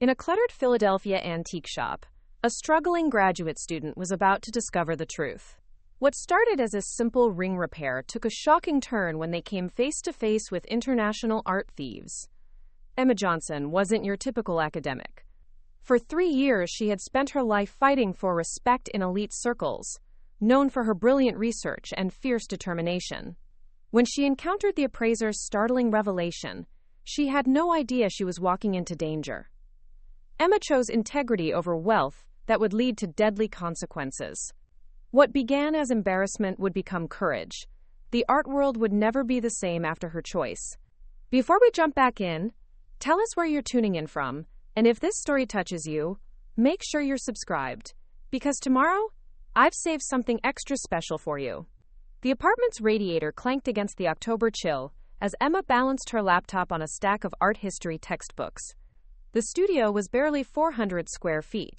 In a cluttered Philadelphia antique shop, a struggling graduate student was about to discover the truth. What started as a simple ring repair took a shocking turn when they came face to face with international art thieves. Emma Johnson wasn't your typical academic. For 3 years, she had spent her life fighting for respect in elite circles, known for her brilliant research and fierce determination. When she encountered the Appraiser's startling revelation, she had no idea she was walking into danger. Emma chose integrity over wealth that would lead to deadly consequences. What began as embarrassment would become courage. The art world would never be the same after her choice. Before we jump back in, tell us where you're tuning in from, and if this story touches you, make sure you're subscribed, because tomorrow, I've saved something extra special for you. The apartment's radiator clanked against the October chill as Emma balanced her laptop on a stack of art history textbooks. The studio was barely 400 square feet,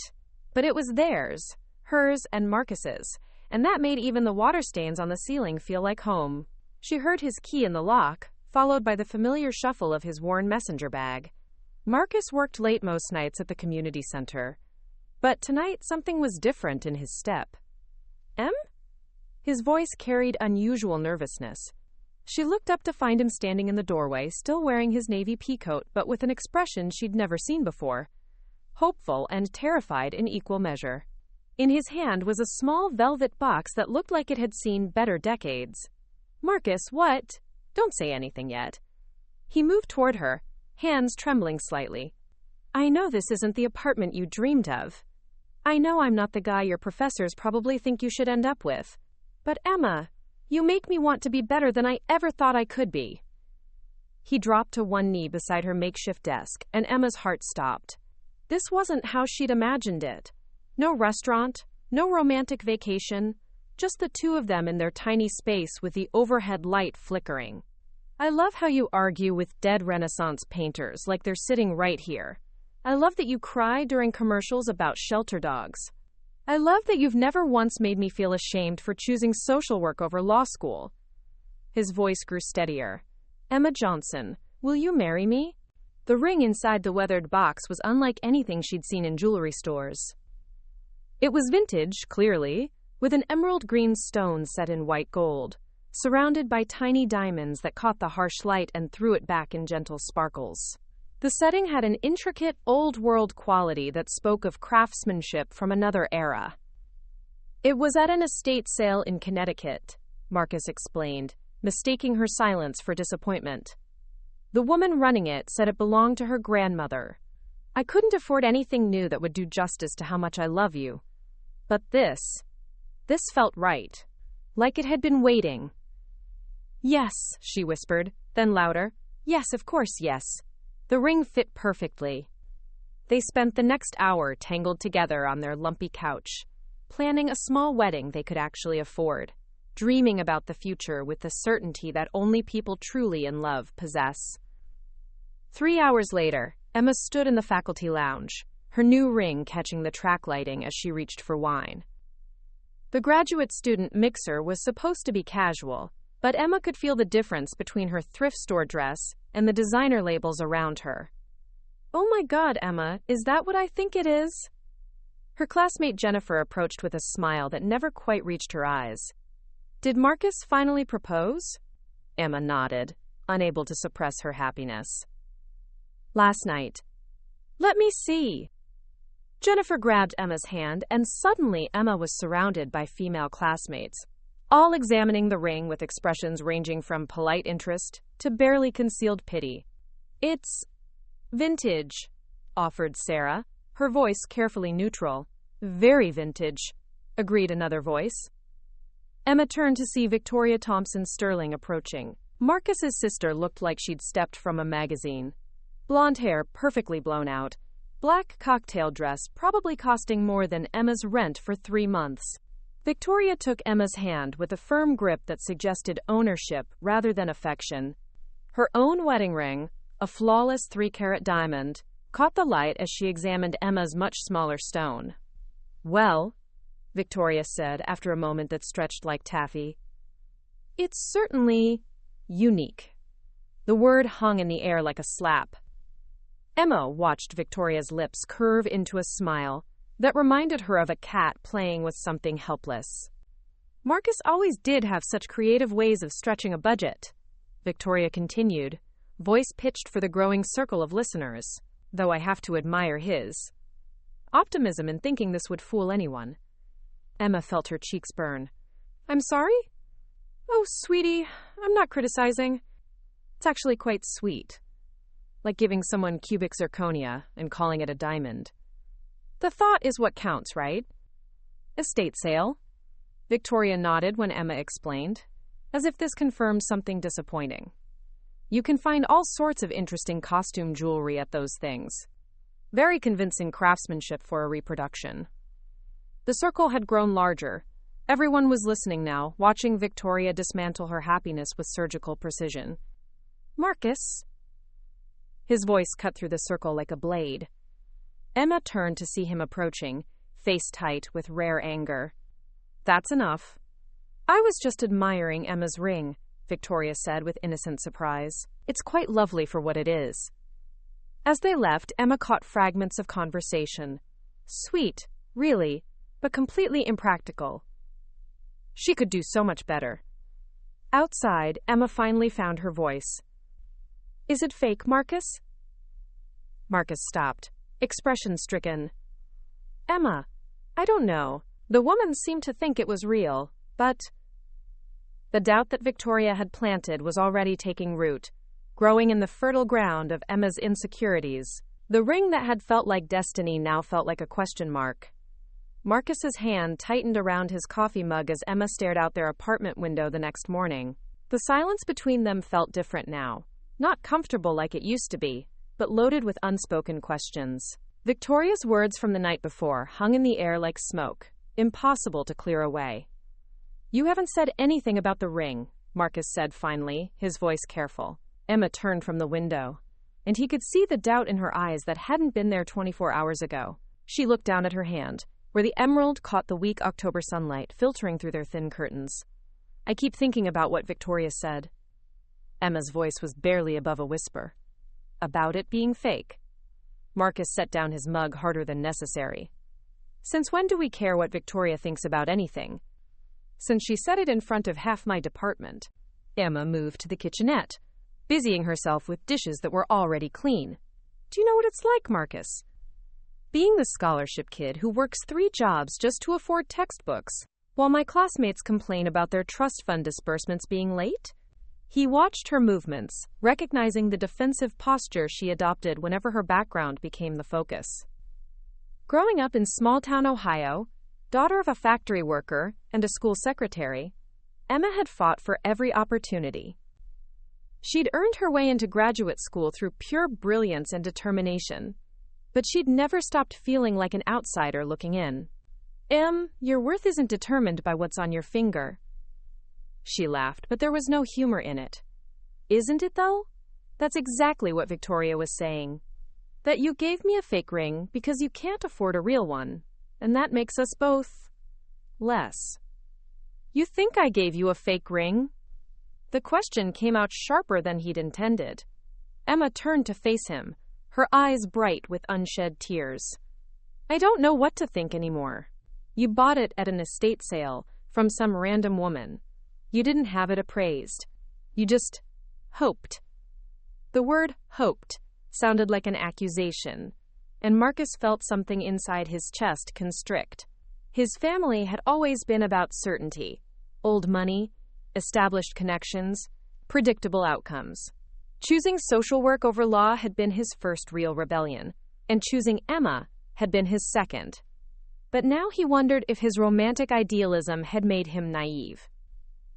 but it was theirs, hers, and Marcus's, and that made even the water stains on the ceiling feel like home. She heard his key in the lock, followed by the familiar shuffle of his worn messenger bag. Marcus worked late most nights at the community center, but tonight something was different in his step. Em? His voice carried unusual nervousness. She looked up to find him standing in the doorway, still wearing his navy peacoat, but with an expression she'd never seen before. Hopeful and terrified in equal measure. In his hand was a small velvet box that looked like it had seen better decades. Marcus, what? Don't say anything yet. He moved toward her, hands trembling slightly. I know this isn't the apartment you dreamed of. I know I'm not the guy your professors probably think you should end up with. But Emma, you make me want to be better than I ever thought I could be. He dropped to one knee beside her makeshift desk, and Emma's heart stopped. This wasn't how she'd imagined it. No restaurant, no romantic vacation, just the two of them in their tiny space with the overhead light flickering. I love how you argue with dead Renaissance painters like they're sitting right here. I love that you cry during commercials about shelter dogs. I love that you've never once made me feel ashamed for choosing social work over law school. His voice grew steadier. Emma Johnson, will you marry me? The ring inside the weathered box was unlike anything she'd seen in jewelry stores. It was vintage, clearly, with an emerald green stone set in white gold, surrounded by tiny diamonds that caught the harsh light and threw it back in gentle sparkles. The setting had an intricate, old-world quality that spoke of craftsmanship from another era. It was at an estate sale in Connecticut, Marcus explained, mistaking her silence for disappointment. The woman running it said it belonged to her grandmother. I couldn't afford anything new that would do justice to how much I love you. But this felt right. Like it had been waiting. Yes, she whispered, then louder. Yes, of course, yes. The ring fit perfectly. They spent the next hour tangled together on their lumpy couch, planning a small wedding they could actually afford, dreaming about the future with the certainty that only people truly in love possess. 3 hours later, Emma stood in the faculty lounge, her new ring catching the track lighting as she reached for wine. The graduate student mixer was supposed to be casual, but Emma could feel the difference between her thrift store dress and the designer labels around her. Oh my God, Emma, is that what I think it is? Her classmate Jennifer approached with a smile that never quite reached her eyes. Did Marcus finally propose? Emma nodded, unable to suppress her happiness. Last night. Let me see. Jennifer grabbed Emma's hand, and suddenly Emma was surrounded by female classmates, all examining the ring with expressions ranging from polite interest to barely concealed pity. It's vintage, offered Sarah, her voice carefully neutral. Very vintage, agreed another voice. Emma turned to see Victoria Thompson Sterling approaching. Marcus's sister looked like she'd stepped from a magazine. Blonde hair perfectly blown out, black cocktail dress probably costing more than Emma's rent for 3 months. Victoria took Emma's hand with a firm grip that suggested ownership rather than affection. Her own wedding ring, a flawless 3-carat diamond, caught the light as she examined Emma's much smaller stone. Well, Victoria said after a moment that stretched like taffy, it's certainly unique. The word hung in the air like a slap. Emma watched Victoria's lips curve into a smile that reminded her of a cat playing with something helpless. Marcus always did have such creative ways of stretching a budget, Victoria continued, voice pitched for the growing circle of listeners, though I have to admire his optimism in thinking this would fool anyone. Emma felt her cheeks burn. I'm sorry? Oh, sweetie, I'm not criticizing. It's actually quite sweet. Like giving someone cubic zirconia and calling it a diamond. The thought is what counts, right? Estate sale? Victoria nodded when Emma explained, as if this confirmed something disappointing. You can find all sorts of interesting costume jewelry at those things. Very convincing craftsmanship for a reproduction. The circle had grown larger. Everyone was listening now, watching Victoria dismantle her happiness with surgical precision. Marcus. His voice cut through the circle like a blade. Emma turned to see him approaching, face tight with rare anger. That's enough. I was just admiring Emma's ring, Victoria said with innocent surprise. It's quite lovely for what it is. As they left, Emma caught fragments of conversation. Sweet, really, but completely impractical. She could do so much better. Outside, Emma finally found her voice. Is it fake, Marcus? Marcus stopped, expression stricken. Emma, I don't know. The woman seemed to think it was real, but... The doubt that Victoria had planted was already taking root, growing in the fertile ground of Emma's insecurities. The ring that had felt like destiny now felt like a question mark. Marcus's hand tightened around his coffee mug as Emma stared out their apartment window the next morning. The silence between them felt different now. Not comfortable like it used to be, but loaded with unspoken questions. Victoria's words from the night before hung in the air like smoke, impossible to clear away. You haven't said anything about the ring, Marcus said finally, his voice careful. Emma turned from the window, and he could see the doubt in her eyes that hadn't been there 24 hours ago. She looked down at her hand, where the emerald caught the weak October sunlight filtering through their thin curtains. I keep thinking about what Victoria said. Emma's voice was barely above a whisper. About it being fake. Marcus set down his mug harder than necessary. Since when do we care what Victoria thinks about anything? Since she said it in front of half my department. Emma moved to the kitchenette, busying herself with dishes that were already clean. Do you know what it's like, Marcus? Being the scholarship kid who works 3 jobs just to afford textbooks, while my classmates complain about their trust fund disbursements being late? He watched her movements, recognizing the defensive posture she adopted whenever her background became the focus. Growing up in small-town Ohio, daughter of a factory worker and a school secretary, Emma had fought for every opportunity. She'd earned her way into graduate school through pure brilliance and determination, but she'd never stopped feeling like an outsider looking in. Your worth isn't determined by what's on your finger. She laughed, but there was no humor in it. Isn't it, though? That's exactly what Victoria was saying. That you gave me a fake ring because you can't afford a real one, and that makes us both less. You think I gave you a fake ring? The question came out sharper than he'd intended. Emma turned to face him, her eyes bright with unshed tears. I don't know what to think anymore. You bought it at an estate sale from some random woman. You didn't have it appraised. You just hoped. The word hoped sounded like an accusation, and Marcus felt something inside his chest constrict. His family had always been about certainty, old money, established connections, predictable outcomes. Choosing social work over law had been his first real rebellion, and choosing Emma had been his second. But now he wondered if his romantic idealism had made him naive.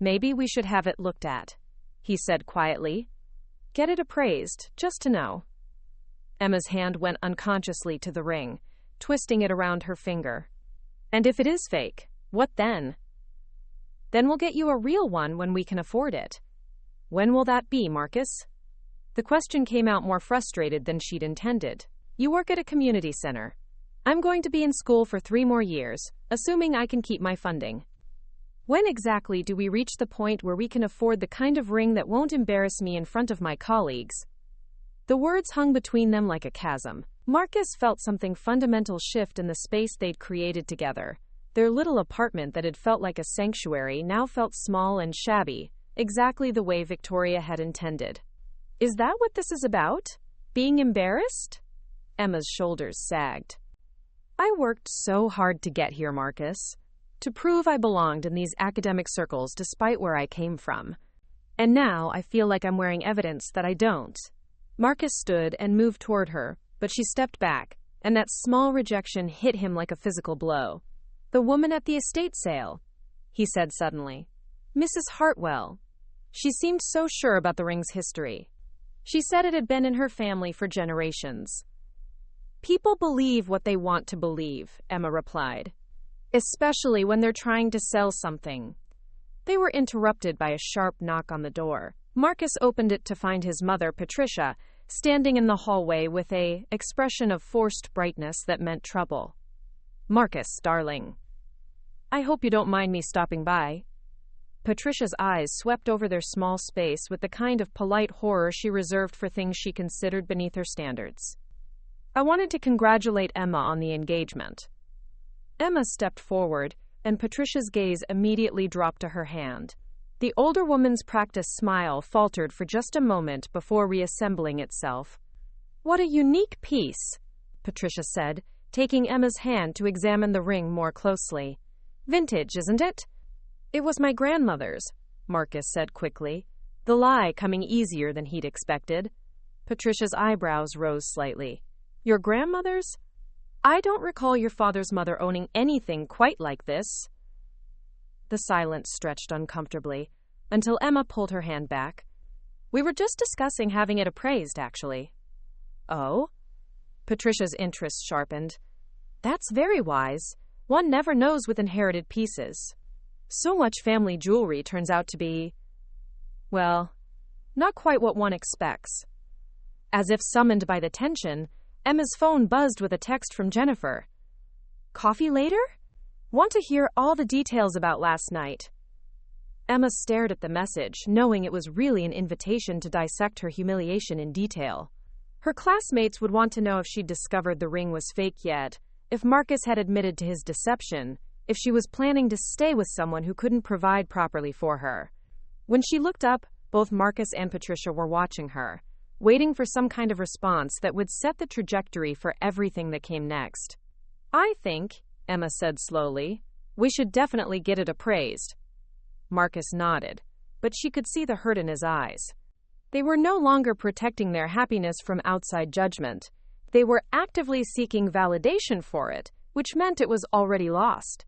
Maybe we should have it looked at, he said quietly. Get it appraised, just to know. Emma's hand went unconsciously to the ring, twisting it around her finger. And if it is fake, what then? Then we'll get you a real one when we can afford it. When will that be, Marcus? The question came out more frustrated than she'd intended. You work at a community center. I'm going to be in school for 3 more years, assuming I can keep my funding. When exactly do we reach the point where we can afford the kind of ring that won't embarrass me in front of my colleagues? The words hung between them like a chasm. Marcus felt something fundamental shift in the space they'd created together. Their little apartment that had felt like a sanctuary now felt small and shabby, exactly the way Victoria had intended. Is that what this is about? Being embarrassed? Emma's shoulders sagged. I worked so hard to get here, Marcus. To prove I belonged in these academic circles despite where I came from. And now I feel like I'm wearing evidence that I don't. Marcus stood and moved toward her, but she stepped back, and that small rejection hit him like a physical blow. The woman at the estate sale, he said suddenly. Mrs. Hartwell. She seemed so sure about the ring's history. She said it had been in her family for generations. People believe what they want to believe, Emma replied. Especially when they're trying to sell something. They were interrupted by a sharp knock on the door. Marcus opened it to find his mother, Patricia, standing in the hallway with an expression of forced brightness that meant trouble. Marcus, darling. I hope you don't mind me stopping by. Patricia's eyes swept over their small space with the kind of polite horror she reserved for things she considered beneath her standards. I wanted to congratulate Emma on the engagement. Emma stepped forward, and Patricia's gaze immediately dropped to her hand. The older woman's practiced smile faltered for just a moment before reassembling itself. What a unique piece, Patricia said, taking Emma's hand to examine the ring more closely. Vintage, isn't it? It was my grandmother's, Marcus said quickly, the lie coming easier than he'd expected. Patricia's eyebrows rose slightly. Your grandmother's? I don't recall your father's mother owning anything quite like this. The silence stretched uncomfortably, until Emma pulled her hand back. We were just discussing having it appraised, actually. Oh? Patricia's interest sharpened. That's very wise. One never knows with inherited pieces. So much family jewelry turns out to be, well, not quite what one expects. As if summoned by the tension, Emma's phone buzzed with a text from Jennifer. Coffee later? Want to hear all the details about last night. Emma stared at the message, knowing it was really an invitation to dissect her humiliation in detail. Her classmates would want to know if she'd discovered the ring was fake yet, if Marcus had admitted to his deception, if she was planning to stay with someone who couldn't provide properly for her. When she looked up, both Marcus and Patricia were watching her, waiting for some kind of response that would set the trajectory for everything that came next. I think, Emma said slowly, we should definitely get it appraised. Marcus nodded, but she could see the hurt in his eyes. They were no longer protecting their happiness from outside judgment. They were actively seeking validation for it, which meant it was already lost.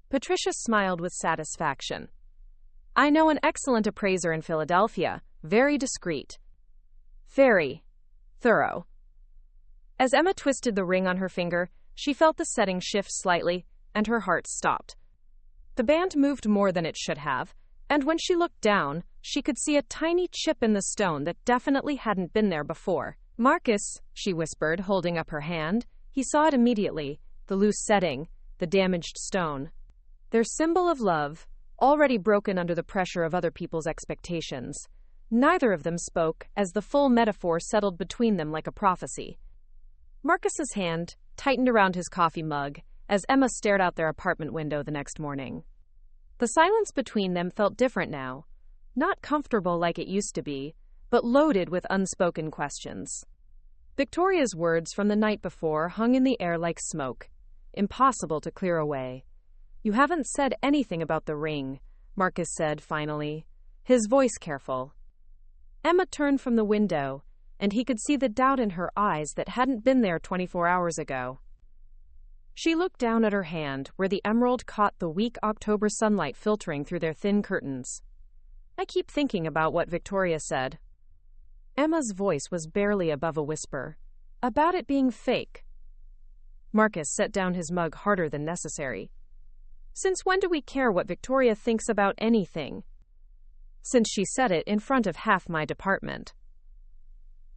Patricia smiled with satisfaction. I know an excellent appraiser in Philadelphia, very discreet. Very thorough. As Emma twisted the ring on her finger, she felt the setting shift slightly, and her heart stopped. The band moved more than it should have, and when she looked down, she could see a tiny chip in the stone that definitely hadn't been there before. Marcus, she whispered, holding up her hand. He saw it immediately, the loose setting, the damaged stone. Their symbol of love, already broken under the pressure of other people's expectations. Neither of them spoke, as the full metaphor settled between them like a prophecy. Marcus's hand tightened around his coffee mug as Emma stared out their apartment window the next morning. The silence between them felt different now, not comfortable like it used to be, but loaded with unspoken questions. Victoria's words from the night before hung in the air like smoke, impossible to clear away. You haven't said anything about the ring, Marcus said finally, his voice careful. Emma turned from the window, and he could see the doubt in her eyes that hadn't been there 24 hours ago. She looked down at her hand, where the emerald caught the weak October sunlight filtering through their thin curtains. I keep thinking about what Victoria said. Emma's voice was barely above a whisper. About it being fake. Marcus set down his mug harder than necessary. Since when do we care what Victoria thinks about anything? Since she said it in front of half my department.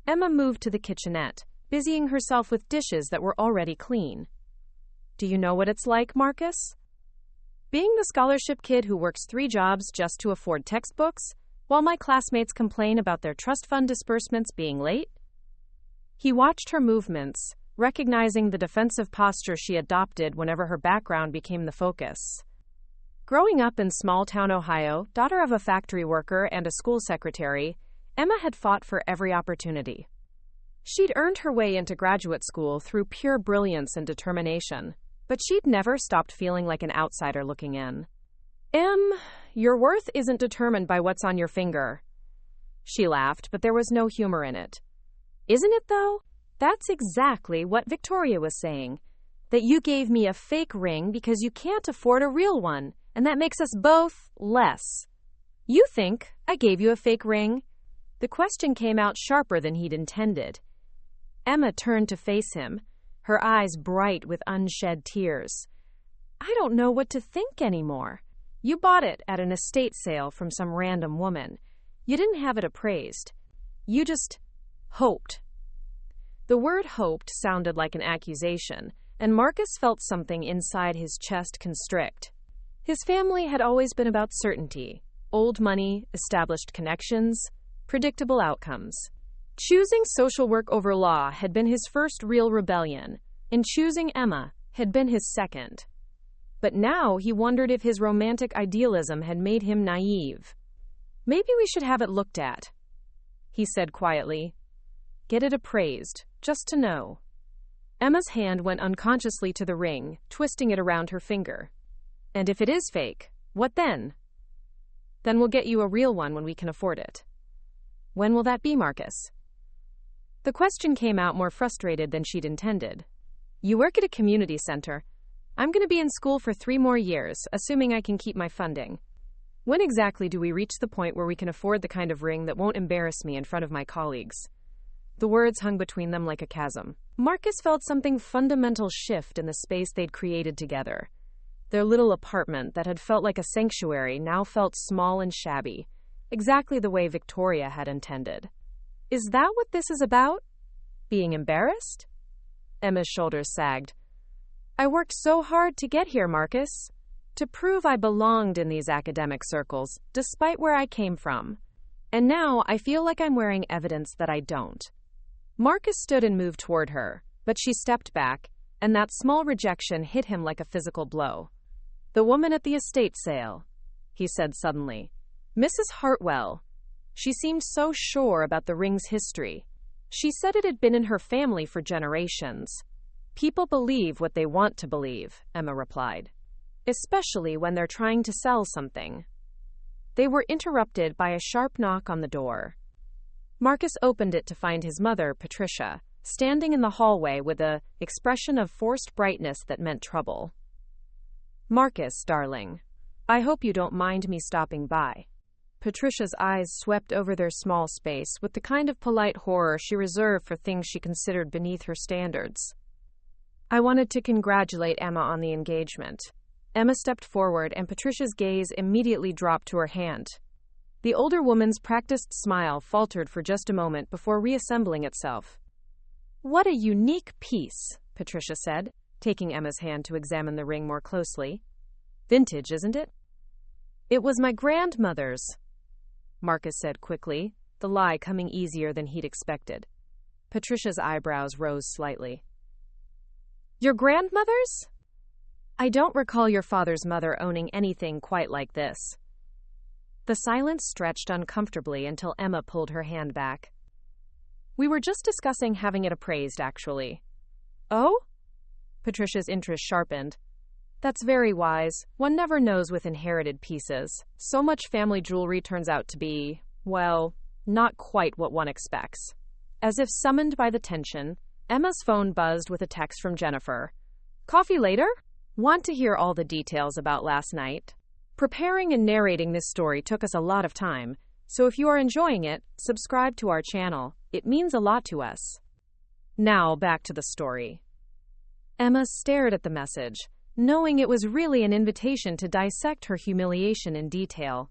Emma moved to the kitchenette, busying herself with dishes that were already clean. Do you know what it's like, Marcus? Being the scholarship kid who works 3 jobs just to afford textbooks, while my classmates complain about their trust fund disbursements being late? He watched her movements, recognizing the defensive posture she adopted whenever her background became the focus. Growing up in small-town Ohio, daughter of a factory worker and a school secretary, Emma had fought for every opportunity. She'd earned her way into graduate school through pure brilliance and determination, but she'd never stopped feeling like an outsider looking in. Your worth isn't determined by what's on your finger. She laughed, but there was no humor in it. Isn't it, though? That's exactly what Victoria was saying. That you gave me a fake ring because you can't afford a real one, and that makes us both less. You think I gave you a fake ring? The question came out sharper than he'd intended. Emma turned to face him, her eyes bright with unshed tears. I don't know what to think anymore. You bought it at an estate sale from some random woman. You didn't have it appraised. You just hoped. The word hoped sounded like an accusation, and Marcus felt something inside his chest constrict. His family had always been about certainty, old money, established connections, predictable outcomes. Choosing social work over law had been his first real rebellion, and choosing Emma had been his second. But now he wondered if his romantic idealism had made him naive. Maybe we should have it looked at, he said quietly. Get it appraised, just to know. Emma's hand went unconsciously to the ring, twisting it around her finger. And if it is fake, what then? Then we'll get you a real one when we can afford it. When will that be, Marcus? The question came out more frustrated than she'd intended. You work at a community center. I'm going to be in school for 3 more years, assuming I can keep my funding. When exactly do we reach the point where we can afford the kind of ring that won't embarrass me in front of my colleagues? The words hung between them like a chasm. Marcus felt something fundamental shift in the space they'd created together. Their little apartment that had felt like a sanctuary now felt small and shabby, exactly the way Victoria had intended. Is that what this is about? Being embarrassed? Emma's shoulders sagged. I worked so hard to get here, Marcus. To prove I belonged in these academic circles, despite where I came from. And now I feel like I'm wearing evidence that I don't. Marcus stood and moved toward her, but she stepped back, and that small rejection hit him like a physical blow. The woman at the estate sale, he said suddenly. Mrs. Hartwell. She seemed so sure about the ring's history. She said it had been in her family for generations. People believe what they want to believe, Emma replied. Especially when they're trying to sell something. They were interrupted by a sharp knock on the door. Marcus opened it to find his mother, Patricia, standing in the hallway with an expression of forced brightness that meant trouble. Marcus, darling, I hope you don't mind me stopping by. Patricia's eyes swept over their small space with the kind of polite horror she reserved for things she considered beneath her standards. I wanted to congratulate Emma on the engagement. Emma stepped forward, and Patricia's gaze immediately dropped to her hand. The older woman's practiced smile faltered for just a moment before reassembling itself. What a unique piece, Patricia said, taking Emma's hand to examine the ring more closely. Vintage, isn't it? It was my grandmother's, Marcus said quickly, the lie coming easier than he'd expected. Patricia's eyebrows rose slightly. Your grandmother's? I don't recall your father's mother owning anything quite like this. The silence stretched uncomfortably until Emma pulled her hand back. We were just discussing having it appraised, actually. Oh? Patricia's interest sharpened. That's very wise. One never knows with inherited pieces. So much family jewelry turns out to be, well, not quite what one expects. As if summoned by the tension, Emma's phone buzzed with a text from Jennifer. Coffee later? Want to hear all the details about last night? Preparing and narrating this story took us a lot of time, so if you are enjoying it, subscribe to our channel. It means a lot to us. Now, back to the story. Emma stared at the message, knowing it was really an invitation to dissect her humiliation in detail.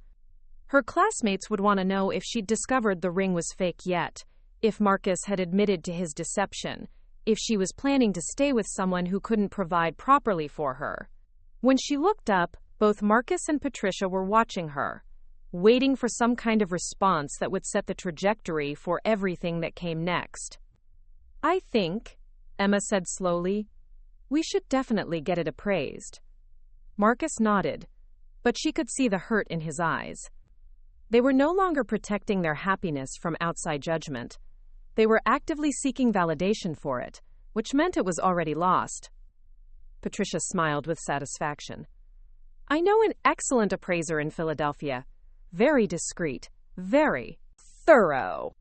Her classmates would want to know if she'd discovered the ring was fake yet, if Marcus had admitted to his deception, if she was planning to stay with someone who couldn't provide properly for her. When she looked up, both Marcus and Patricia were watching her, waiting for some kind of response that would set the trajectory for everything that came next. I think, Emma said slowly, we should definitely get it appraised. Marcus nodded, but she could see the hurt in his eyes. They were no longer protecting their happiness from outside judgment. They were actively seeking validation for it, which meant it was already lost. Patricia smiled with satisfaction. I know an excellent appraiser in Philadelphia. Very discreet, very thorough.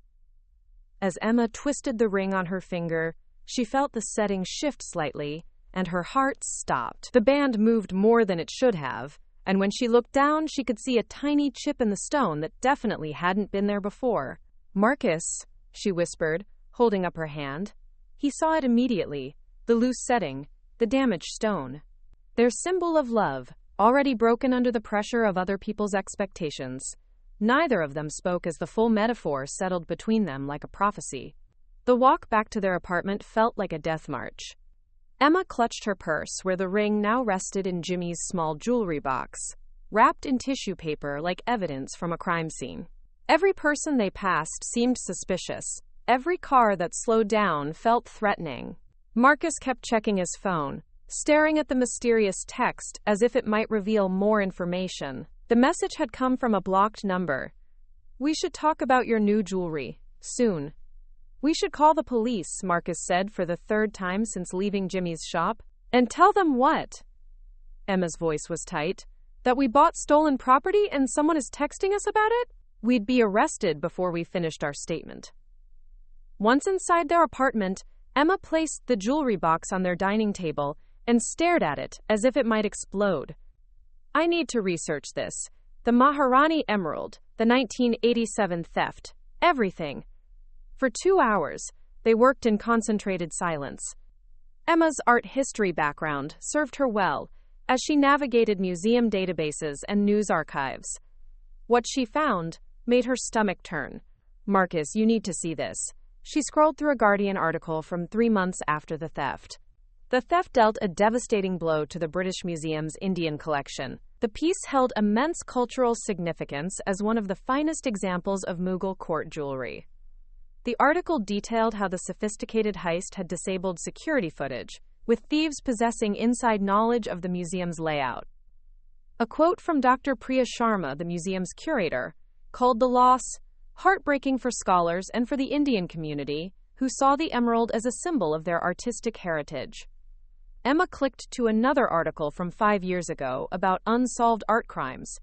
As Emma twisted the ring on her finger, she felt the setting shift slightly, and her heart stopped. The band moved more than it should have, and when she looked down, she could see a tiny chip in the stone that definitely hadn't been there before. Marcus, she whispered, holding up her hand. He saw it immediately, the loose setting, the damaged stone. Their symbol of love, already broken under the pressure of other people's expectations. Neither of them spoke as the full metaphor settled between them like a prophecy. The walk back to their apartment felt like a death march. Emma clutched her purse where the ring now rested in Jimmy's small jewelry box, wrapped in tissue paper like evidence from a crime scene. Every person they passed seemed suspicious. Every car that slowed down felt threatening. Marcus kept checking his phone, staring at the mysterious text as if it might reveal more information. The message had come from a blocked number. We should talk about your new jewelry, soon. We should call the police, Marcus said for the third time since leaving Jimmy's shop. And tell them what? Emma's voice was tight. That we bought stolen property and someone is texting us about it? We'd be arrested before we finished our statement. Once inside their apartment, Emma placed the jewelry box on their dining table and stared at it as if it might explode. I need to research this. The Maharani Emerald, the 1987 theft, everything. For 2 hours, they worked in concentrated silence. Emma's art history background served her well as she navigated museum databases and news archives. What she found made her stomach turn. Marcus, you need to see this. She scrolled through a Guardian article from 3 months after the theft. The theft dealt a devastating blow to the British Museum's Indian collection. The piece held immense cultural significance as one of the finest examples of Mughal court jewelry. The article detailed how the sophisticated heist had disabled security footage, with thieves possessing inside knowledge of the museum's layout. A quote from Dr. Priya Sharma, the museum's curator, called the loss heartbreaking for scholars and for the Indian community, who saw the emerald as a symbol of their artistic heritage. Emma clicked to another article from 5 years ago about unsolved art crimes.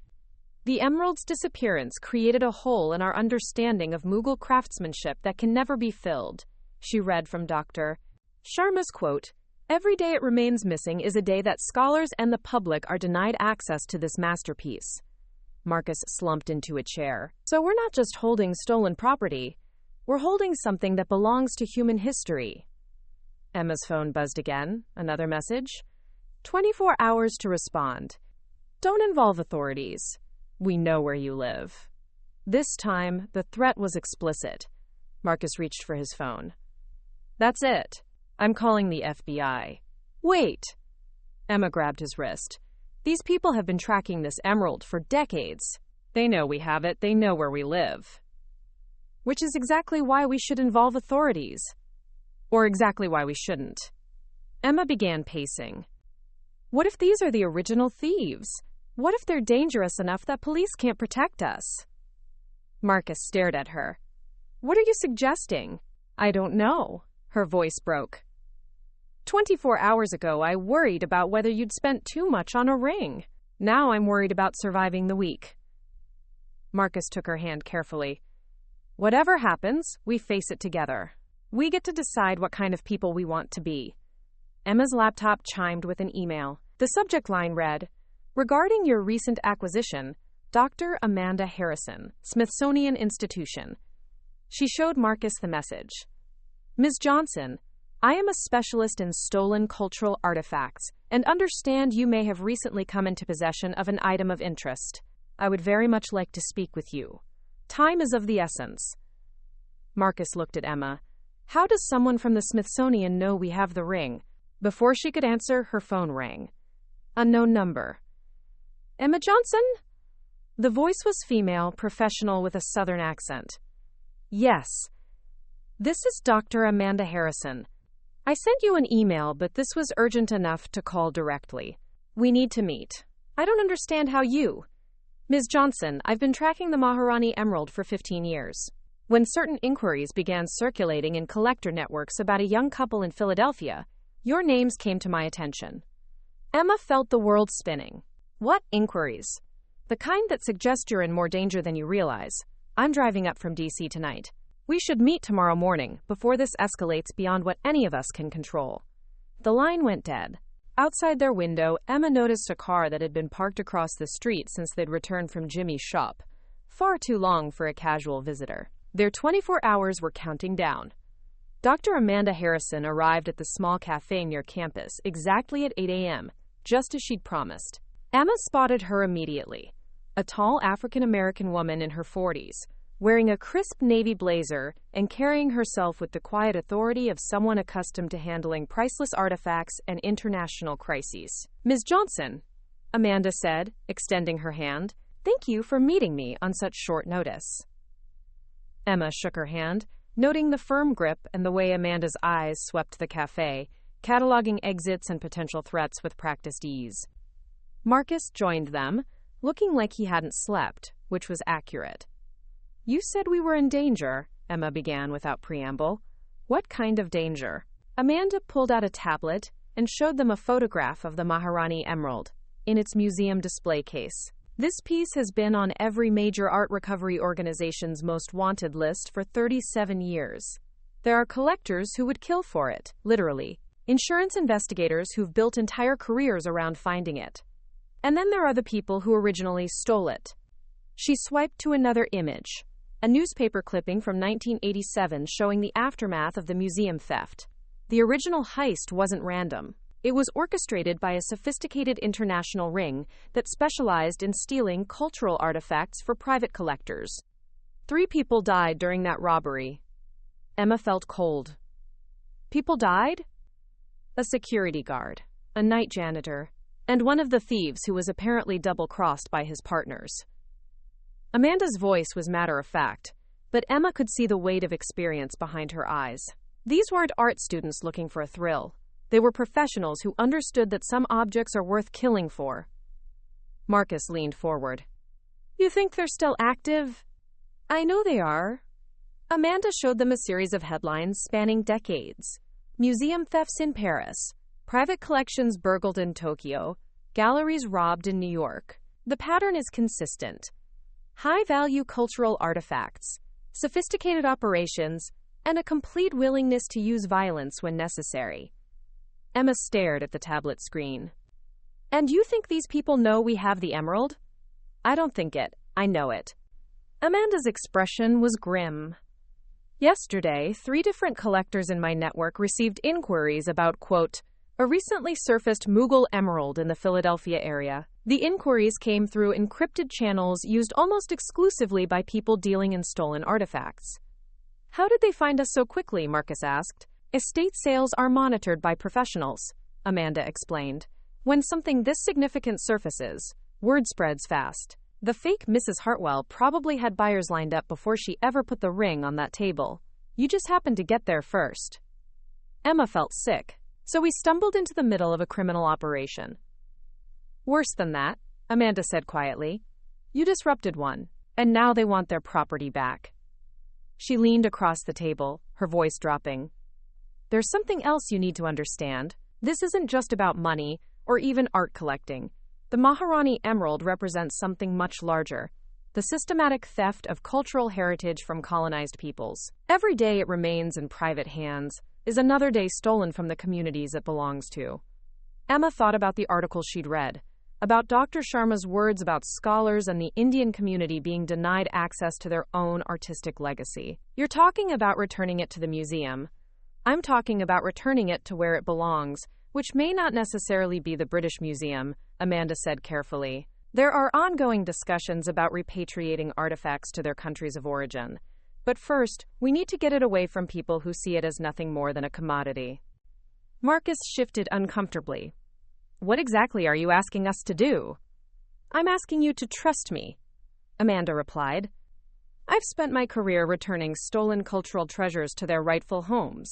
The emerald's disappearance created a hole in our understanding of Mughal craftsmanship that can never be filled, she read from Dr. Sharma's quote. Every day it remains missing is a day that scholars and the public are denied access to this masterpiece. Marcus slumped into a chair. So we're not just holding stolen property. We're holding something that belongs to human history. Emma's phone buzzed again. Another message. 24 hours to respond. Don't involve authorities. We know where you live. This time, the threat was explicit. Marcus reached for his phone. That's it. I'm calling the FBI. Wait. Emma grabbed his wrist. These people have been tracking this emerald for decades. They know we have it. They know where we live. Which is exactly why we should involve authorities. Or exactly why we shouldn't. Emma began pacing. What if these are the original thieves? What if they're dangerous enough that police can't protect us? Marcus stared at her. What are you suggesting? I don't know. Her voice broke. 24 hours ago, I worried about whether you'd spent too much on a ring. Now I'm worried about surviving the week. Marcus took her hand carefully. Whatever happens, we face it together. We get to decide what kind of people we want to be. Emma's laptop chimed with an email. The subject line read, Regarding your recent acquisition, Dr. Amanda Harrison, Smithsonian Institution. She showed Marcus the message. Ms. Johnson, I am a specialist in stolen cultural artifacts and understand you may have recently come into possession of an item of interest. I would very much like to speak with you. Time is of the essence. Marcus looked at Emma. How does someone from the Smithsonian know we have the ring? Before she could answer, her phone rang. Unknown number. Emma Johnson? The voice was female, professional with a southern accent. Yes. This is Dr. Amanda Harrison. I sent you an email, but this was urgent enough to call directly. We need to meet. I don't understand how you... Ms. Johnson, I've been tracking the Maharani Emerald for 15 years. When certain inquiries began circulating in collector networks about a young couple in Philadelphia, your names came to my attention. Emma felt the world spinning. What inquiries? The kind that suggest you're in more danger than you realize. I'm driving up from D.C. tonight. We should meet tomorrow morning, before this escalates beyond what any of us can control. The line went dead. Outside their window, Emma noticed a car that had been parked across the street since they'd returned from Jimmy's shop. Far too long for a casual visitor. Their 24 hours were counting down. Dr. Amanda Harrison arrived at the small cafe near campus exactly at 8 a.m., just as she'd promised. Emma spotted her immediately. A tall African-American woman in her 40s, wearing a crisp navy blazer and carrying herself with the quiet authority of someone accustomed to handling priceless artifacts and international crises. Ms. Johnson, Amanda said, extending her hand, thank you for meeting me on such short notice. Emma shook her hand, noting the firm grip and the way Amanda's eyes swept the cafe, cataloging exits and potential threats with practiced ease. Marcus joined them, looking like he hadn't slept, which was accurate. You said we were in danger, Emma began without preamble. What kind of danger? Amanda pulled out a tablet and showed them a photograph of the Maharani Emerald in its museum display case. This piece has been on every major art recovery organization's most wanted list for 37 years. There are collectors who would kill for it, literally. Insurance investigators who've built entire careers around finding it. And then there are the people who originally stole it. She swiped to another image, a newspaper clipping from 1987 showing the aftermath of the museum theft. The original heist wasn't random. It was orchestrated by a sophisticated international ring that specialized in stealing cultural artifacts for private collectors. 3 people died during that robbery. Emma felt cold. People died? A security guard, a night janitor, and one of the thieves who was apparently double-crossed by his partners. Amanda's voice was matter-of-fact, but Emma could see the weight of experience behind her eyes. These weren't art students looking for a thrill. They were professionals who understood that some objects are worth killing for. Marcus leaned forward. You think they're still active? I know they are. Amanda showed them a series of headlines spanning decades. Museum thefts in Paris, private collections burgled in Tokyo, galleries robbed in New York. The pattern is consistent. High-value cultural artifacts, sophisticated operations, and a complete willingness to use violence when necessary. Emma stared at the tablet screen. And you think these people know we have the emerald? I don't think it. I know it. Amanda's expression was grim. Yesterday, 3 different collectors in my network received inquiries about, quote, a recently surfaced Mughal emerald in the Philadelphia area. The inquiries came through encrypted channels used almost exclusively by people dealing in stolen artifacts. How did they find us so quickly? Marcus asked. Estate sales are monitored by professionals, Amanda explained. When something this significant surfaces, word spreads fast. The fake Mrs. Hartwell probably had buyers lined up before she ever put the ring on that table. You just happened to get there first. Emma felt sick, so we stumbled into the middle of a criminal operation. Worse than that, Amanda said quietly. You disrupted one, and now they want their property back. She leaned across the table, her voice dropping. There's something else you need to understand. This isn't just about money or even art collecting. The Maharani Emerald represents something much larger, the systematic theft of cultural heritage from colonized peoples. Every day it remains in private hands is another day stolen from the communities it belongs to. Emma thought about the article she'd read, about Dr. Sharma's words about scholars and the Indian community being denied access to their own artistic legacy. You're talking about returning it to the museum. I'm talking about returning it to where it belongs, which may not necessarily be the British Museum, Amanda said carefully. There are ongoing discussions about repatriating artifacts to their countries of origin. But first, we need to get it away from people who see it as nothing more than a commodity. Marcus shifted uncomfortably. What exactly are you asking us to do? I'm asking you to trust me, Amanda replied. I've spent my career returning stolen cultural treasures to their rightful homes.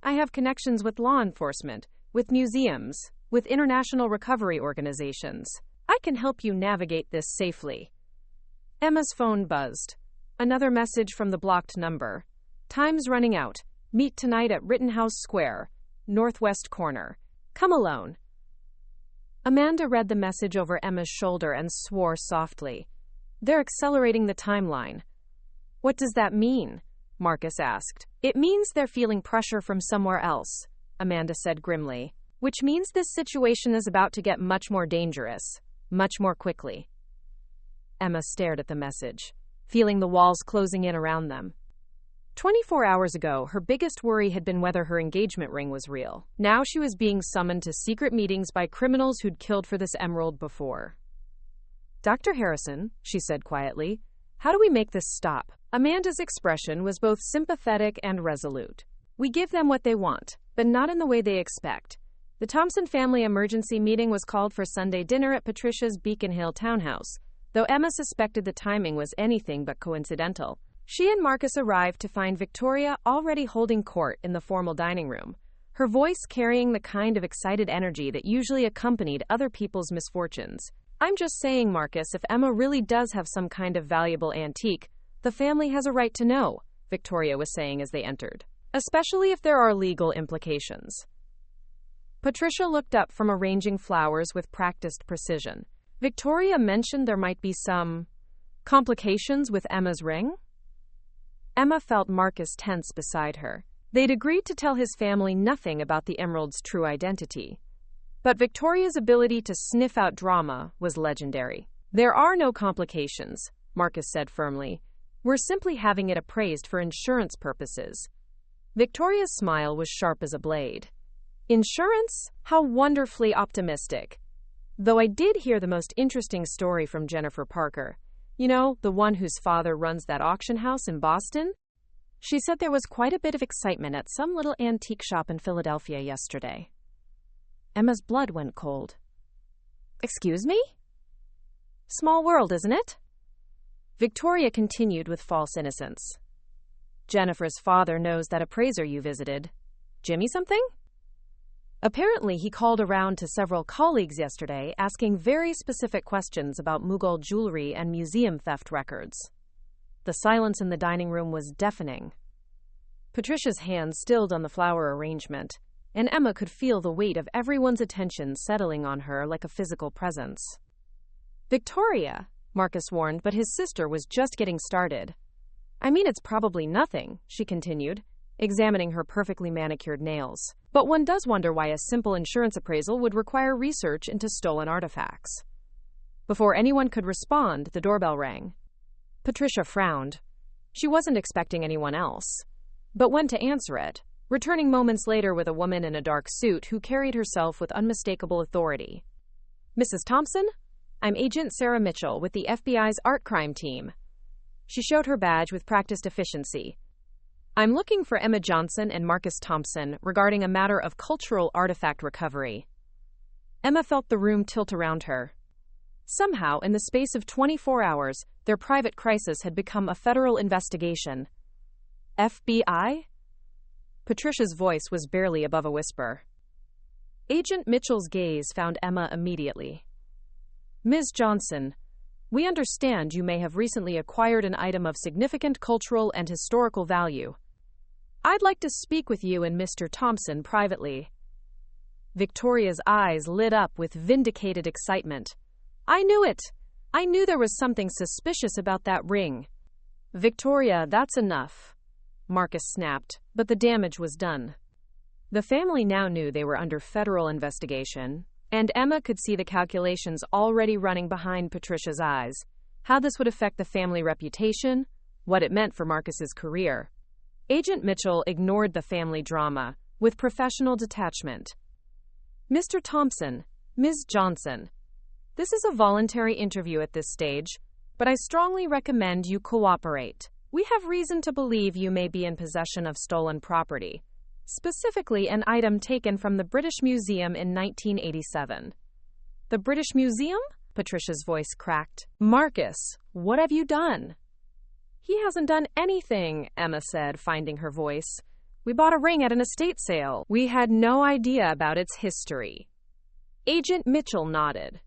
I have connections with law enforcement, with museums, with international recovery organizations. I can help you navigate this safely. Emma's phone buzzed. Another message from the blocked number. Time's running out. Meet tonight at Rittenhouse Square, northwest corner. Come alone. Amanda read the message over Emma's shoulder and swore softly. They're accelerating the timeline. What does that mean? Marcus asked. It means they're feeling pressure from somewhere else, Amanda said grimly. Which means this situation is about to get much more dangerous, much more quickly. Emma stared at the message, feeling the walls closing in around them. 24 hours ago, her biggest worry had been whether her engagement ring was real. Now she was being summoned to secret meetings by criminals who'd killed for this emerald before. Dr. Harrison, she said quietly, how do we make this stop? Amanda's expression was both sympathetic and resolute. We give them what they want, but not in the way they expect. The Thompson family emergency meeting was called for Sunday dinner at Patricia's Beacon Hill townhouse, though Emma suspected the timing was anything but coincidental. She and Marcus arrived to find Victoria already holding court in the formal dining room, her voice carrying the kind of excited energy that usually accompanied other people's misfortunes. I'm just saying, Marcus, if Emma really does have some kind of valuable antique, the family has a right to know, Victoria was saying as they entered, especially if there are legal implications. Patricia looked up from arranging flowers with practiced precision. Victoria mentioned there might be some complications with Emma's ring? Emma felt Marcus tense beside her. They'd agreed to tell his family nothing about the emerald's true identity. But Victoria's ability to sniff out drama was legendary. There are no complications, Marcus said firmly. We're simply having it appraised for insurance purposes. Victoria's smile was sharp as a blade. Insurance? How wonderfully optimistic. Though I did hear the most interesting story from Jennifer Parker. You know, the one whose father runs that auction house in Boston? She said there was quite a bit of excitement at some little antique shop in Philadelphia yesterday. Emma's blood went cold. Excuse me? Small world, isn't it? Victoria continued with false innocence. Jennifer's father knows that appraiser you visited. Jimmy something? Apparently, he called around to several colleagues yesterday asking very specific questions about Mughal jewelry and museum theft records. The silence in the dining room was deafening. Patricia's hand stilled on the flower arrangement, and Emma could feel the weight of everyone's attention settling on her like a physical presence. Victoria, Marcus warned, but his sister was just getting started. I mean, it's probably nothing, she continued, examining her perfectly manicured nails. But one does wonder why a simple insurance appraisal would require research into stolen artifacts. Before anyone could respond, the doorbell rang. Patricia frowned. She wasn't expecting anyone else, but went to answer it, returning moments later with a woman in a dark suit who carried herself with unmistakable authority. Mrs. Thompson? I'm Agent Sarah Mitchell with the FBI's art crime team. She showed her badge with practiced efficiency. I'm looking for Emma Johnson and Marcus Thompson regarding a matter of cultural artifact recovery. Emma felt the room tilt around her. Somehow, in the space of 24 hours, their private crisis had become a federal investigation. FBI? Patricia's voice was barely above a whisper. Agent Mitchell's gaze found Emma immediately. Ms. Johnson, we understand you may have recently acquired an item of significant cultural and historical value. I'd like to speak with you and Mr. Thompson privately. Victoria's eyes lit up with vindicated excitement. I knew it! I knew there was something suspicious about that ring. Victoria, that's enough, Marcus snapped, but the damage was done. The family now knew they were under federal investigation, and Emma could see the calculations already running behind Patricia's eyes, how this would affect the family reputation, what it meant for Marcus's career. Agent Mitchell ignored the family drama with professional detachment. Mr. Thompson, Ms. Johnson, this is a voluntary interview at this stage, but I strongly recommend you cooperate. We have reason to believe you may be in possession of stolen property, specifically an item taken from the British Museum in 1987. The British Museum? Patricia's voice cracked. Marcus, what have you done? He hasn't done anything, Emma said, finding her voice. We bought a ring at an estate sale. We had no idea about its history. Agent Mitchell nodded.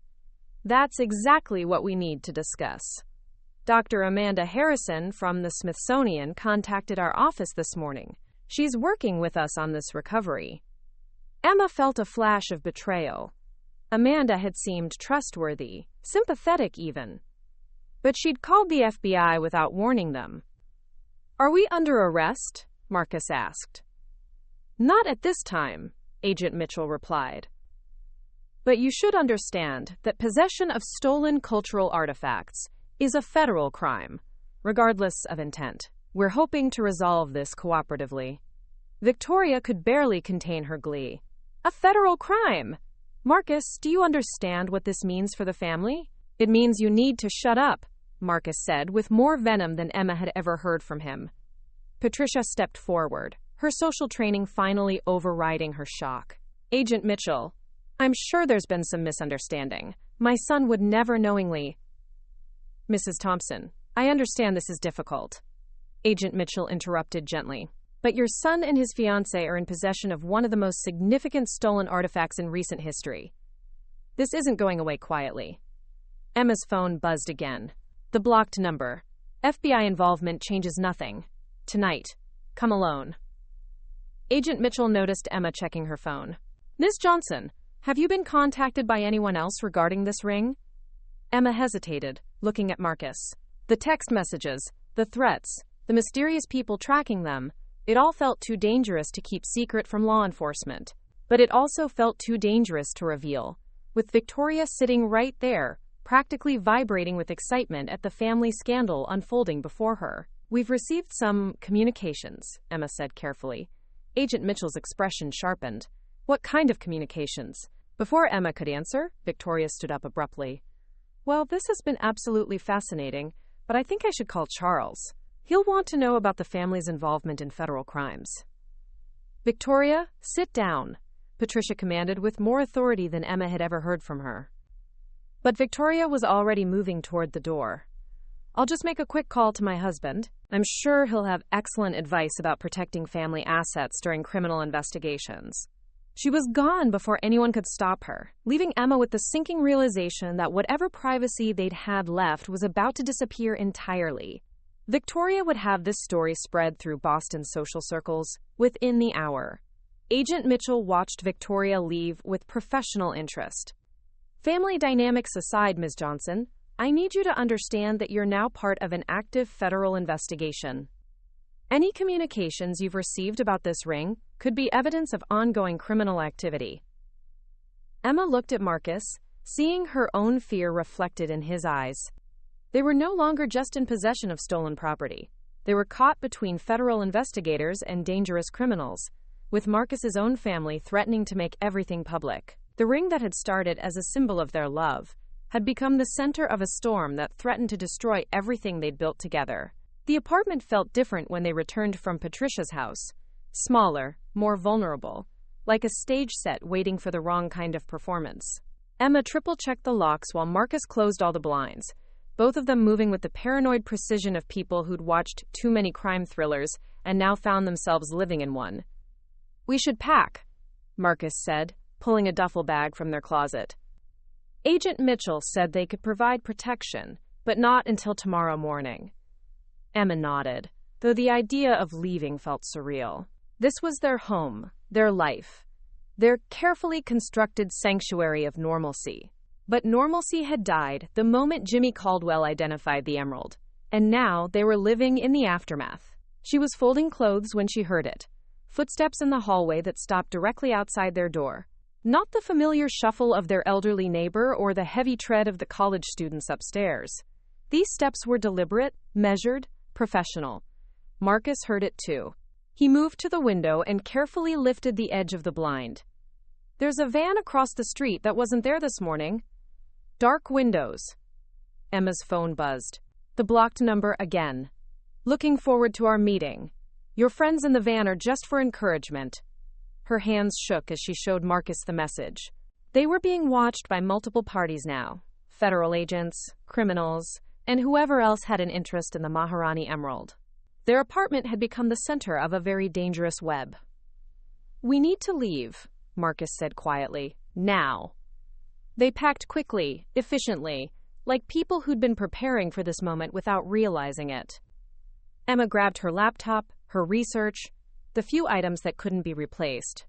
That's exactly what we need to discuss. Dr. Amanda Harrison from the Smithsonian contacted our office this morning. She's working with us on this recovery. Emma felt a flash of betrayal. Amanda had seemed trustworthy, sympathetic even. But she'd called the FBI without warning them. Are we under arrest? Marcus asked. Not at this time, Agent Mitchell replied. But you should understand that possession of stolen cultural artifacts is a federal crime, regardless of intent. We're hoping to resolve this cooperatively. Victoria could barely contain her glee. A federal crime! Marcus, do you understand what this means for the family? It means you need to shut up, Marcus said with more venom than Emma had ever heard from him. Patricia stepped forward, her social training finally overriding her shock. Agent Mitchell, I'm sure there's been some misunderstanding. My son would never knowingly... Mrs. Thompson, I understand this is difficult. Agent Mitchell interrupted gently. But your son and his fiancée are in possession of one of the most significant stolen artifacts in recent history. This isn't going away quietly. Emma's phone buzzed again. The blocked number. FBI involvement changes nothing. Tonight. Come alone. Agent Mitchell noticed Emma checking her phone. Miss Johnson, have you been contacted by anyone else regarding this ring? Emma hesitated, looking at Marcus. The text messages, the threats, the mysterious people tracking them, it all felt too dangerous to keep secret from law enforcement. But it also felt too dangerous to reveal, with Victoria sitting right there, practically vibrating with excitement at the family scandal unfolding before her. We've received some communications, Emma said carefully. Agent Mitchell's expression sharpened. What kind of communications? Before Emma could answer, Victoria stood up abruptly. Well, this has been absolutely fascinating, but I think I should call Charles. He'll want to know about the family's involvement in federal crimes. Victoria, sit down, Patricia commanded with more authority than Emma had ever heard from her. But Victoria was already moving toward the door. I'll just make a quick call to my husband. I'm sure he'll have excellent advice about protecting family assets during criminal investigations. She was gone before anyone could stop her, leaving Emma with the sinking realization that whatever privacy they'd had left was about to disappear entirely. Victoria would have this story spread through Boston's social circles within the hour. Agent Mitchell watched Victoria leave with professional interest. Family dynamics aside, Ms. Johnson, I need you to understand that you're now part of an active federal investigation. Any communications you've received about this ring could be evidence of ongoing criminal activity. Emma looked at Marcus, seeing her own fear reflected in his eyes. They were no longer just in possession of stolen property. They were caught between federal investigators and dangerous criminals, with Marcus's own family threatening to make everything public. The ring that had started as a symbol of their love had become the center of a storm that threatened to destroy everything they'd built together. The apartment felt different when they returned from Patricia's house. Smaller, more vulnerable, like a stage set waiting for the wrong kind of performance. Emma triple-checked the locks while Marcus closed all the blinds, both of them moving with the paranoid precision of people who'd watched too many crime thrillers and now found themselves living in one. We should pack, Marcus said, pulling a duffel bag from their closet. Agent Mitchell said they could provide protection, but not until tomorrow morning. Emma nodded, though the idea of leaving felt surreal. This was their home, their life, their carefully constructed sanctuary of normalcy. But normalcy had died the moment Jimmy Caldwell identified the emerald, and now they were living in the aftermath. She was folding clothes when she heard it. Footsteps in the hallway that stopped directly outside their door. Not the familiar shuffle of their elderly neighbor or the heavy tread of the college students upstairs. These steps were deliberate, measured, professional. Marcus heard it too. He moved to the window and carefully lifted the edge of the blind. There's a van across the street that wasn't there this morning. Dark windows. Emma's phone buzzed. The blocked number again. Looking forward to our meeting. Your friends in the van are just for encouragement. Her hands shook as she showed Marcus the message. They were being watched by multiple parties now. Federal agents, criminals, and whoever else had an interest in the Maharani emerald. Their apartment had become the center of a very dangerous web. "We need to leave," Marcus said quietly. "Now." They packed quickly, efficiently, like people who'd been preparing for this moment without realizing it. Emma grabbed her laptop, her research, the few items that couldn't be replaced.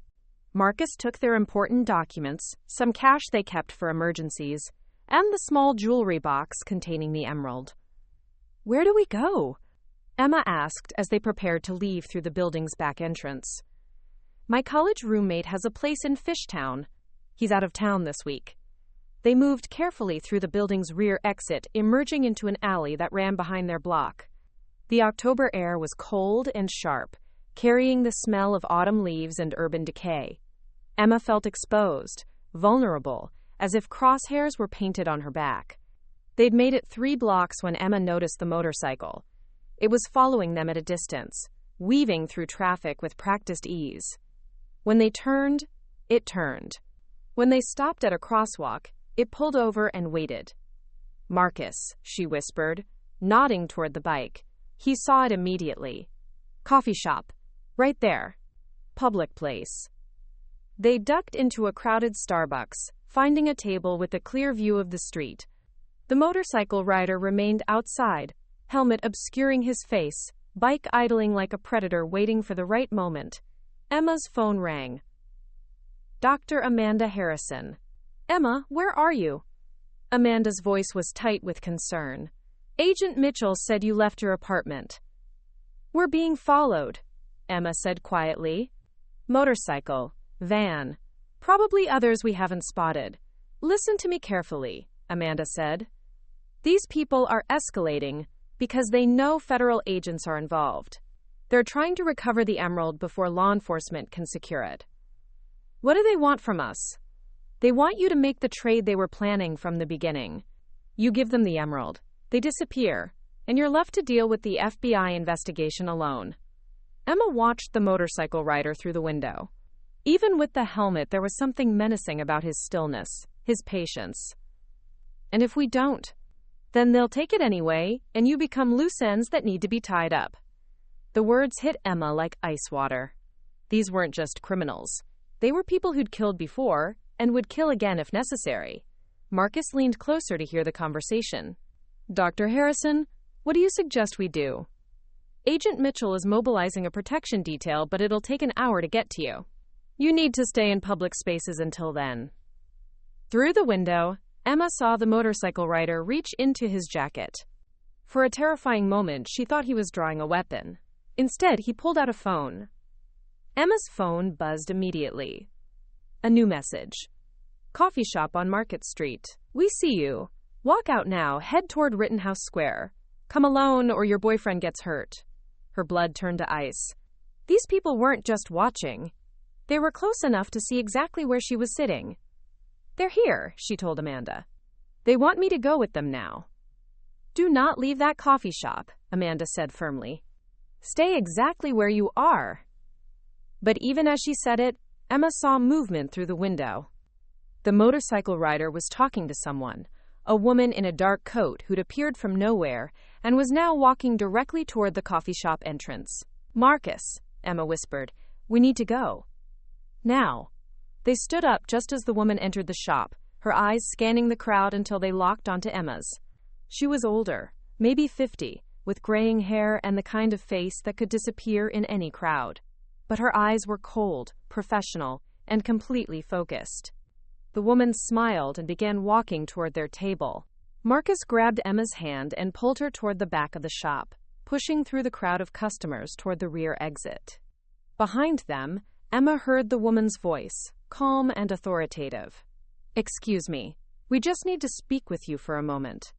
Marcus took their important documents, some cash they kept for emergencies, and the small jewelry box containing the emerald. "Where do we go?" Emma asked as they prepared to leave through the building's back entrance. "My college roommate has a place in Fishtown. He's out of town this week." They moved carefully through the building's rear exit, emerging into an alley that ran behind their block. The October air was cold and sharp, carrying the smell of autumn leaves and urban decay. Emma felt exposed, vulnerable, as if crosshairs were painted on her back. They'd made it 3 blocks when Emma noticed the motorcycle. It was following them at a distance, weaving through traffic with practiced ease. When they turned, it turned. When they stopped at a crosswalk, it pulled over and waited. "Marcus," she whispered, nodding toward the bike. He saw it immediately. "Coffee shop. Right there. Public place." They ducked into a crowded Starbucks, finding a table with a clear view of the street. The motorcycle rider remained outside, helmet obscuring his face, bike idling like a predator waiting for the right moment. Emma's phone rang. "Dr. Amanda Harrison." "Emma, where are you?" Amanda's voice was tight with concern. "Agent Mitchell said you left your apartment." "We're being followed," Emma said quietly. "Motorcycle, van, probably others we haven't spotted." "Listen to me carefully," Amanda said. "These people are escalating because they know federal agents are involved. They're trying to recover the emerald before law enforcement can secure it." "What do they want from us?" "They want you to make the trade they were planning from the beginning. You give them the emerald, they disappear, and you're left to deal with the FBI investigation alone." Emma watched the motorcycle rider through the window. Even with the helmet, there was something menacing about his stillness, his patience. "And if we don't? Then they'll take it anyway, and you become loose ends that need to be tied up." The words hit Emma like ice water. These weren't just criminals. They were people who'd killed before, and would kill again if necessary. Marcus leaned closer to hear the conversation. "Dr. Harrison, what do you suggest we do?" "Agent Mitchell is mobilizing a protection detail, but it'll take an hour to get to you. You need to stay in public spaces until then." Through the window, Emma saw the motorcycle rider reach into his jacket. For a terrifying moment, she thought he was drawing a weapon. Instead, he pulled out a phone. Emma's phone buzzed immediately. A new message. "Coffee shop on Market Street. We see you. Walk out now, head toward Rittenhouse Square. Come alone or your boyfriend gets hurt." Her blood turned to ice. These people weren't just watching. They were close enough to see exactly where she was sitting. "They're here," she told Amanda. "They want me to go with them now." "Do not leave that coffee shop," Amanda said firmly. "Stay exactly where you are." But even as she said it, Emma saw movement through the window. The motorcycle rider was talking to someone, a woman in a dark coat who'd appeared from nowhere and was now walking directly toward the coffee shop entrance. "Marcus," Emma whispered, "we need to go. Now." They stood up just as the woman entered the shop, her eyes scanning the crowd until they locked onto Emma's. She was older, maybe 50, with graying hair and the kind of face that could disappear in any crowd. But her eyes were cold, professional, and completely focused. The woman smiled and began walking toward their table. Marcus grabbed Emma's hand and pulled her toward the back of the shop, pushing through the crowd of customers toward the rear exit. Behind them, Emma heard the woman's voice, calm and authoritative. "Excuse me, we just need to speak with you for a moment."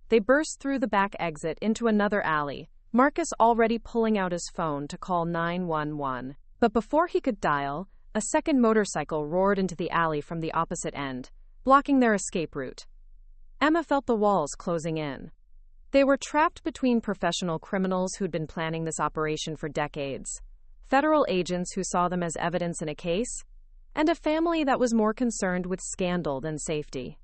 They burst through the back exit into another alley, Marcus already pulling out his phone to call 911. But before he could dial, a second motorcycle roared into the alley from the opposite end, blocking their escape route. Emma felt the walls closing in. They were trapped between professional criminals who'd been planning this operation for decades, federal agents who saw them as evidence in a case, and a family that was more concerned with scandal than safety.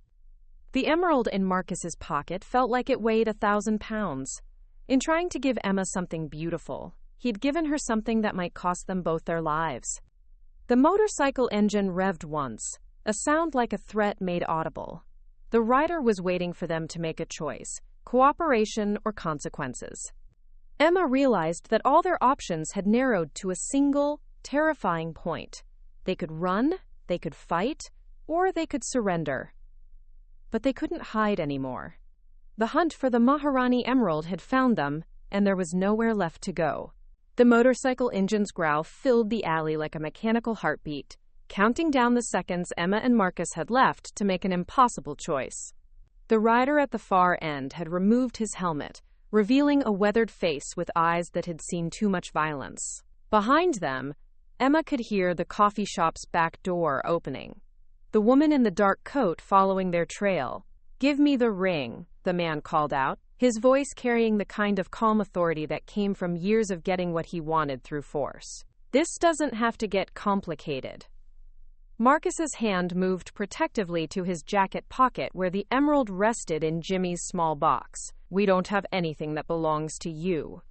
The emerald in Marcus's pocket felt like it weighed 1,000 pounds. In trying to give Emma something beautiful, he'd given her something that might cost them both their lives. The motorcycle engine revved once, a sound like a threat made audible. The rider was waiting for them to make a choice, cooperation or consequences. Emma realized that all their options had narrowed to a single, terrifying point. They could run, they could fight, or they could surrender. But they couldn't hide anymore. The hunt for the Maharani Emerald had found them, and there was nowhere left to go. The motorcycle engine's growl filled the alley like a mechanical heartbeat, counting down the seconds Emma and Marcus had left to make an impossible choice. The rider at the far end had removed his helmet, revealing a weathered face with eyes that had seen too much violence. Behind them, Emma could hear the coffee shop's back door opening. The woman in the dark coat following their trail. "Give me the ring," the man called out, his voice carrying the kind of calm authority that came from years of getting what he wanted through force. "This doesn't have to get complicated." Marcus's hand moved protectively to his jacket pocket where the emerald rested in Jimmy's small box. "We don't have anything that belongs to you."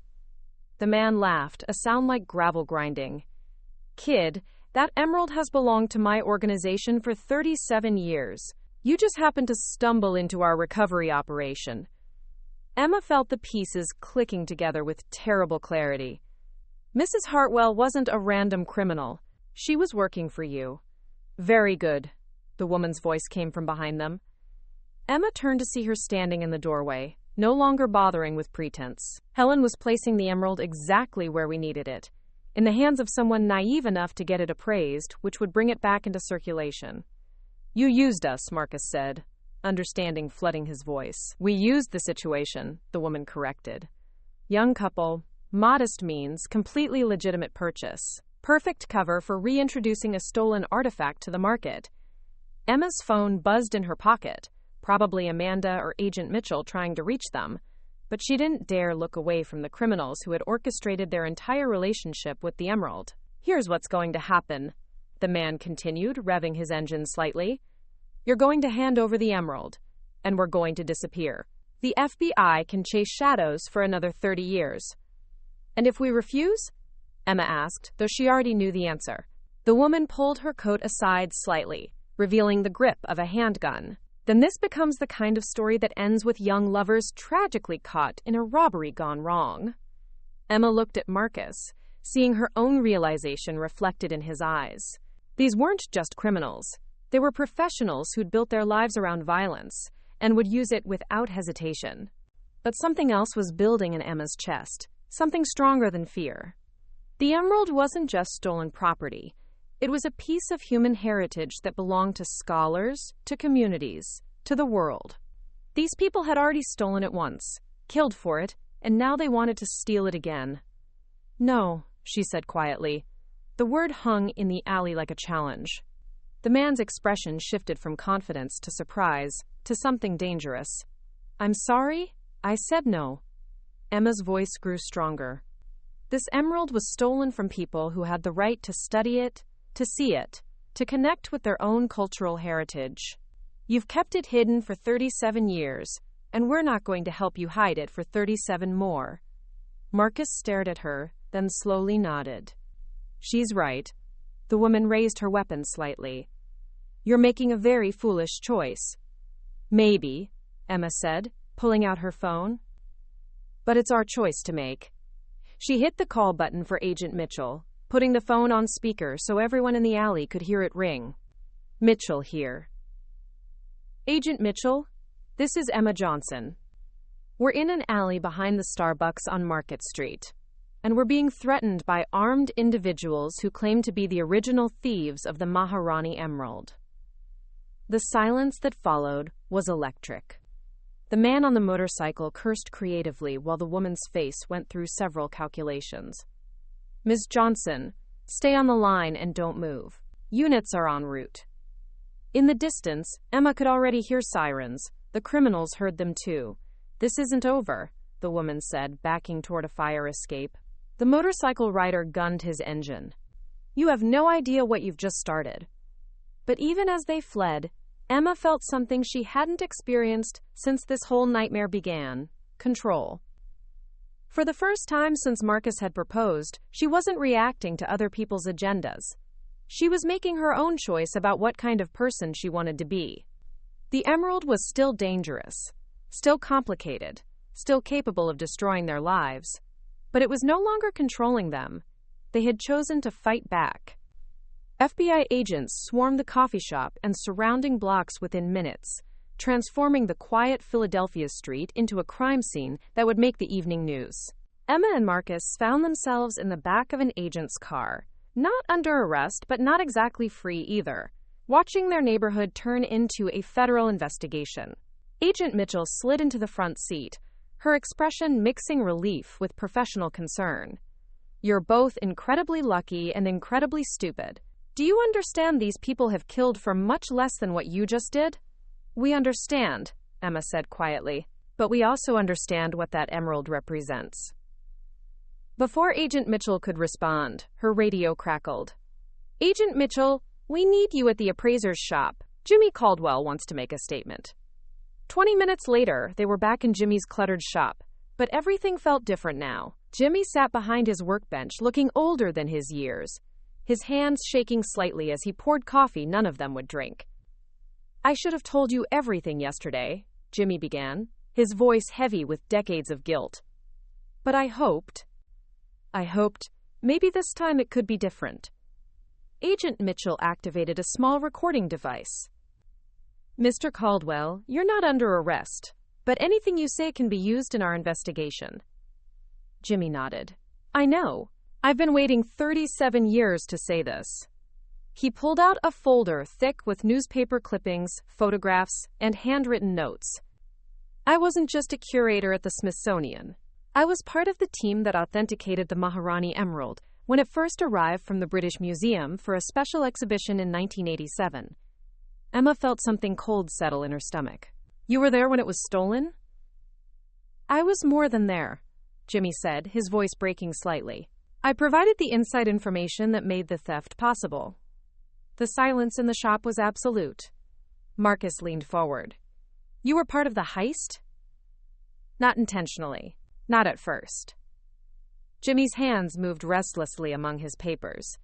The man laughed, a sound like gravel grinding. "Kid, that emerald has belonged to my organization for 37 years. You just happened to stumble into our recovery operation." Emma felt the pieces clicking together with terrible clarity. "Mrs. Hartwell wasn't a random criminal. She was working for you." "Very good," the woman's voice came from behind them. Emma turned to see her standing in the doorway, no longer bothering with pretense. "Helen was placing the emerald exactly where we needed it, in the hands of someone naive enough to get it appraised, which would bring it back into circulation." "You used us," Marcus said, understanding flooding his voice. "We used the situation," the woman corrected. "Young couple, modest means, completely legitimate purchase. Perfect cover for reintroducing a stolen artifact to the market." Emma's phone buzzed in her pocket, probably Amanda or Agent Mitchell trying to reach them, but she didn't dare look away from the criminals who had orchestrated their entire relationship with the emerald. "Here's what's going to happen," the man continued, revving his engine slightly. "You're going to hand over the emerald, and we're going to disappear. The FBI can chase shadows for another 30 years. "And if we refuse?" Emma asked, though she already knew the answer. The woman pulled her coat aside slightly, revealing the grip of a handgun. "Then this becomes the kind of story that ends with young lovers tragically caught in a robbery gone wrong." Emma looked at Marcus, seeing her own realization reflected in his eyes. These weren't just criminals. They were professionals who'd built their lives around violence and would use it without hesitation. But something else was building in Emma's chest, something stronger than fear. The emerald wasn't just stolen property. It was a piece of human heritage that belonged to scholars, to communities, to the world. These people had already stolen it once, killed for it, and now they wanted to steal it again. "No," she said quietly. The word hung in the alley like a challenge. The man's expression shifted from confidence to surprise, to something dangerous. "I'm sorry, I said no." Emma's voice grew stronger. This emerald was stolen from people who had the right to study it, to see it, to connect with their own cultural heritage. You've kept it hidden for 37 years, and we're not going to help you hide it for 37 more. Marcus stared at her, then slowly nodded. "She's right." The woman raised her weapon slightly. "You're making a very foolish choice." "Maybe," Emma said, pulling out her phone. "But it's our choice to make." She hit the call button for Agent Mitchell, putting the phone on speaker so everyone in the alley could hear it ring. "Mitchell here." "Agent Mitchell, this is Emma Johnson. We're in an alley behind the Starbucks on Market Street, and we're being threatened by armed individuals who claim to be the original thieves of the Maharani Emerald." The silence that followed was electric. The man on the motorcycle cursed creatively while the woman's face went through several calculations. "Ms. Johnson, stay on the line and don't move. Units are en route." In the distance, Emma could already hear sirens. The criminals heard them too. "This isn't over," the woman said, backing toward a fire escape. The motorcycle rider gunned his engine. "You have no idea what you've just started." But even as they fled, Emma felt something she hadn't experienced since this whole nightmare began: control. For the first time since Marcus had proposed, she wasn't reacting to other people's agendas. She was making her own choice about what kind of person she wanted to be. The emerald was still dangerous, still complicated, still capable of destroying their lives. But it was no longer controlling them. They had chosen to fight back. FBI agents swarmed the coffee shop and surrounding blocks within minutes, transforming the quiet Philadelphia street into a crime scene that would make the evening news. Emma and Marcus found themselves in the back of an agent's car, not under arrest, but not exactly free either, watching their neighborhood turn into a federal investigation. Agent Mitchell slid into the front seat, her expression mixing relief with professional concern. "You're both incredibly lucky and incredibly stupid. Do you understand these people have killed for much less than what you just did?" "We understand," Emma said quietly, "but we also understand what that emerald represents." Before Agent Mitchell could respond, her radio crackled. "Agent Mitchell, we need you at the Appraiser's shop. Jimmy Caldwell wants to make a statement." 20 minutes later, they were back in Jimmy's cluttered shop, but everything felt different now. Jimmy sat behind his workbench, looking older than his years, his hands shaking slightly as he poured coffee none of them would drink. "I should have told you everything yesterday," Jimmy began, his voice heavy with decades of guilt. "But I hoped, maybe this time it could be different." Agent Mitchell activated a small recording device. "Mr. Caldwell, you're not under arrest, but anything you say can be used in our investigation." Jimmy nodded. "I know. I've been waiting 37 years to say this." He pulled out a folder thick with newspaper clippings, photographs, and handwritten notes. "I wasn't just a curator at the Smithsonian. I was part of the team that authenticated the Maharani Emerald when it first arrived from the British Museum for a special exhibition in 1987. Emma felt something cold settle in her stomach. "You were there when it was stolen?" "I was more than there," Jimmy said, his voice breaking slightly. "I provided the inside information that made the theft possible." The silence in the shop was absolute. Marcus leaned forward. "You were part of the heist?" "Not intentionally. Not at first." Jimmy's hands moved restlessly among his papers.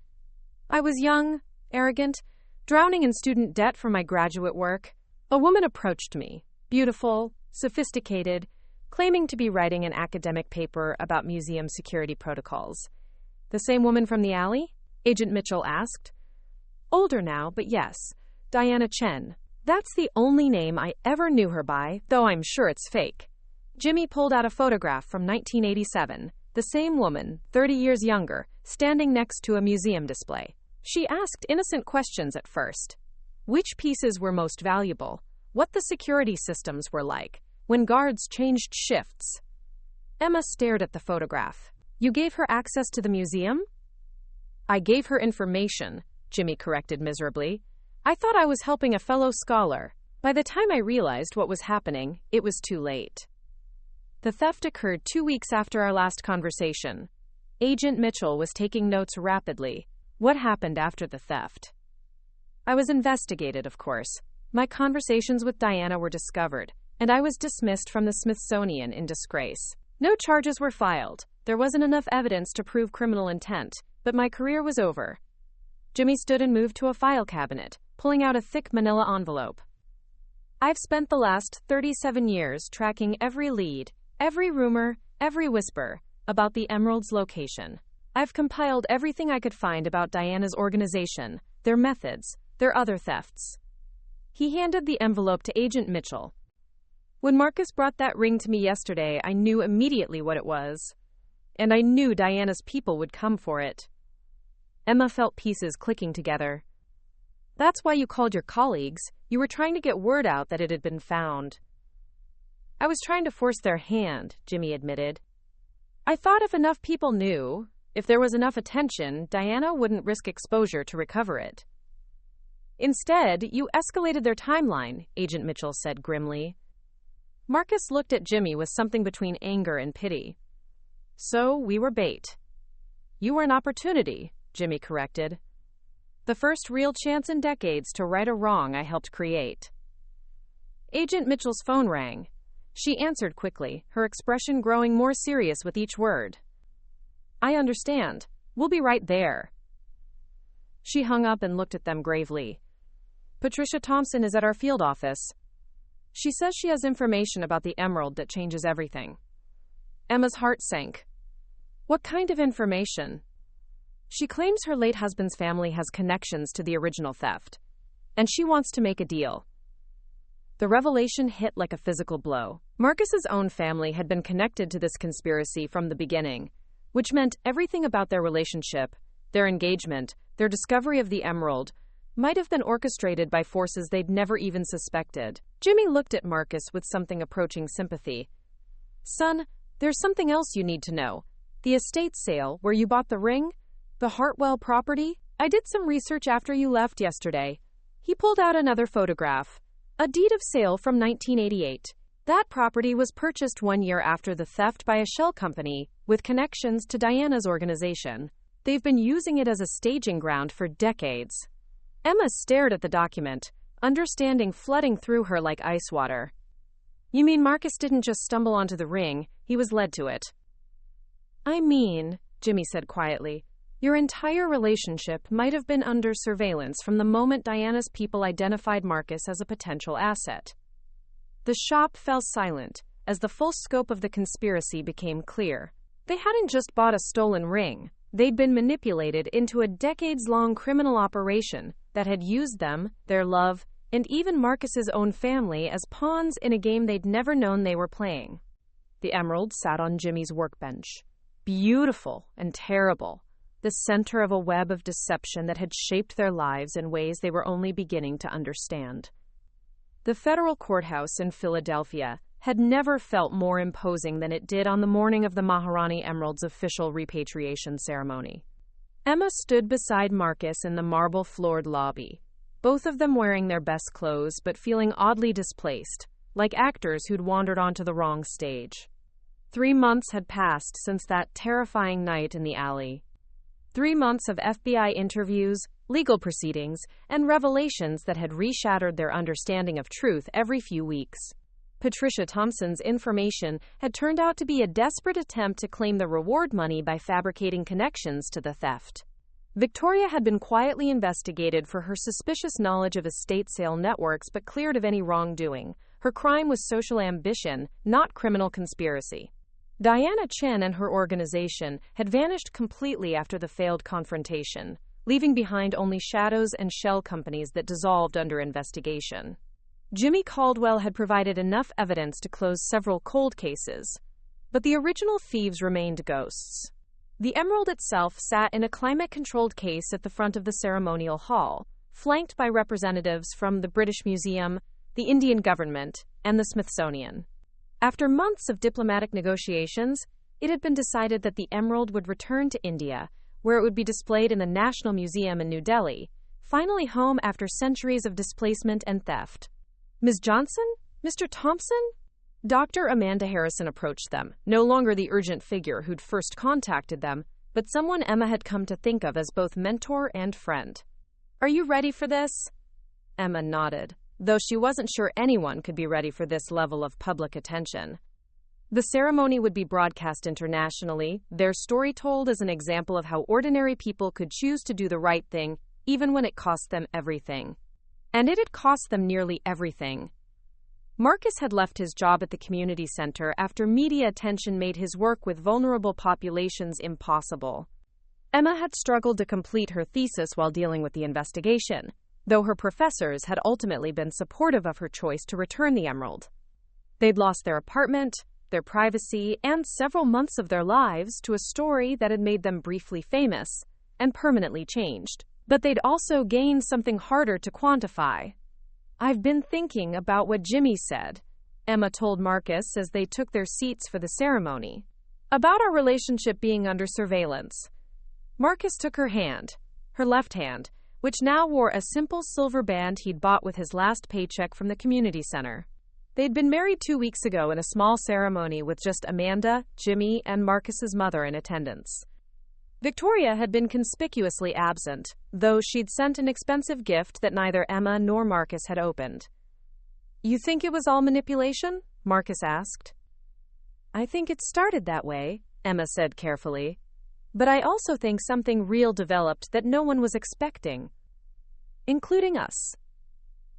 "I was young, arrogant, drowning in student debt from my graduate work. A woman approached me, beautiful, sophisticated, claiming to be writing an academic paper about museum security protocols." "The same woman from the alley?" Agent Mitchell asked. "Older now, but yes, Diana Chen. That's the only name I ever knew her by, though I'm sure it's fake." Jimmy pulled out a photograph from 1987, the same woman, 30 years younger, standing next to a museum display. She asked innocent questions at first. Which pieces were most valuable? What the security systems were like? When guards changed shifts? Emma stared at the photograph. "You gave her access to the museum?" "I gave her information," Jimmy corrected miserably. "I thought I was helping a fellow scholar. By the time I realized what was happening, it was too late." The theft occurred 2 weeks after our last conversation. Agent Mitchell was taking notes rapidly. "What happened after the theft?" "I was investigated, of course. My conversations with Diana were discovered, and I was dismissed from the Smithsonian in disgrace. No charges were filed. There wasn't enough evidence to prove criminal intent, but my career was over." Jimmy stood and moved to a file cabinet, pulling out a thick manila envelope. "I've spent the last 37 years tracking every lead, every rumor, every whisper about the Emerald's location. I've compiled everything I could find about Diana's organization, their methods, their other thefts." He handed the envelope to Agent Mitchell. "When Marcus brought that ring to me yesterday, I knew immediately what it was. And I knew Diana's people would come for it." Emma felt pieces clicking together. "That's why you called your colleagues. You were trying to get word out that it had been found." "I was trying to force their hand," Jimmy admitted. "I thought if enough people knew, if there was enough attention, Diana wouldn't risk exposure to recover it." "Instead, you escalated their timeline," Agent Mitchell said grimly. Marcus looked at Jimmy with something between anger and pity. "So we were bait." "You were an opportunity," Jimmy corrected. The first real chance in decades to right a wrong I helped create. Agent Mitchell's phone rang. She answered quickly, her expression growing more serious with each word. I understand. We'll be right there. She hung up and looked at them gravely. Patricia Thompson is at our field office. She says she has information about the emerald that changes everything. Emma's heart sank. What kind of information? She claims her late husband's family has connections to the original theft, and she wants to make a deal. The revelation hit like a physical blow. Marcus's own family had been connected to this conspiracy from the beginning, which meant everything about their relationship, their engagement, their discovery of the emerald, might have been orchestrated by forces they'd never even suspected. Jimmy looked at Marcus with something approaching sympathy. Son, there's something else you need to know. The estate sale, where you bought the ring? The Hartwell property? I did some research after you left yesterday. He pulled out another photograph. A deed of sale from 1988. That property was purchased 1 year after the theft by a shell company with connections to Diana's organization. They've been using it as a staging ground for decades. Emma stared at the document, understanding flooding through her like ice water. You mean Marcus didn't just stumble onto the ring, he was led to it? I mean, Jimmy said quietly, your entire relationship might have been under surveillance from the moment Diana's people identified Marcus as a potential asset. The shop fell silent as the full scope of the conspiracy became clear. They hadn't just bought a stolen ring. They'd been manipulated into a decades-long criminal operation that had used them, their love, and even Marcus's own family as pawns in a game they'd never known they were playing. The emerald sat on Jimmy's workbench. Beautiful and terrible. The center of a web of deception that had shaped their lives in ways they were only beginning to understand. The federal courthouse in Philadelphia had never felt more imposing than it did on the morning of the Maharani Emerald's official repatriation ceremony. Emma stood beside Marcus in the marble-floored lobby, both of them wearing their best clothes but feeling oddly displaced, like actors who'd wandered onto the wrong stage. 3 months had passed since that terrifying night in the alley. 3 months of FBI interviews, legal proceedings, and revelations that had reshattered their understanding of truth every few weeks. Patricia Thompson's information had turned out to be a desperate attempt to claim the reward money by fabricating connections to the theft. Victoria had been quietly investigated for her suspicious knowledge of estate sale networks but cleared of any wrongdoing. Her crime was social ambition, not criminal conspiracy. Diana Chen and her organization had vanished completely after the failed confrontation, leaving behind only shadows and shell companies that dissolved under investigation. Jimmy Caldwell had provided enough evidence to close several cold cases, but the original thieves remained ghosts. The emerald itself sat in a climate-controlled case at the front of the ceremonial hall, flanked by representatives from the British Museum, the Indian government, and the Smithsonian. After months of diplomatic negotiations, it had been decided that the emerald would return to India, where it would be displayed in the National Museum in New Delhi, finally home after centuries of displacement and theft. Ms. Johnson? Mr. Thompson? Dr. Amanda Harrison approached them, no longer the urgent figure who'd first contacted them, but someone Emma had come to think of as both mentor and friend. Are you ready for this? Emma nodded, though she wasn't sure anyone could be ready for this level of public attention. The ceremony would be broadcast internationally, their story told as an example of how ordinary people could choose to do the right thing, even when it cost them everything. And it had cost them nearly everything. Marcus had left his job at the community center after media attention made his work with vulnerable populations impossible. Emma had struggled to complete her thesis while dealing with the investigation, though her professors had ultimately been supportive of her choice to return the emerald. They'd lost their apartment, their privacy, and several months of their lives to a story that had made them briefly famous and permanently changed. But they'd also gained something harder to quantify. I've been thinking about what Jimmy said, Emma told Marcus as they took their seats for the ceremony. About our relationship being under surveillance. Marcus took her hand, her left hand, which now wore a simple silver band he'd bought with his last paycheck from the community center. They'd been married 2 weeks ago in a small ceremony with just Amanda, Jimmy, and Marcus's mother in attendance. Victoria had been conspicuously absent, though she'd sent an expensive gift that neither Emma nor Marcus had opened. "You think it was all manipulation?" Marcus asked. "I think it started that way," Emma said carefully. "But I also think something real developed that no one was expecting, including us."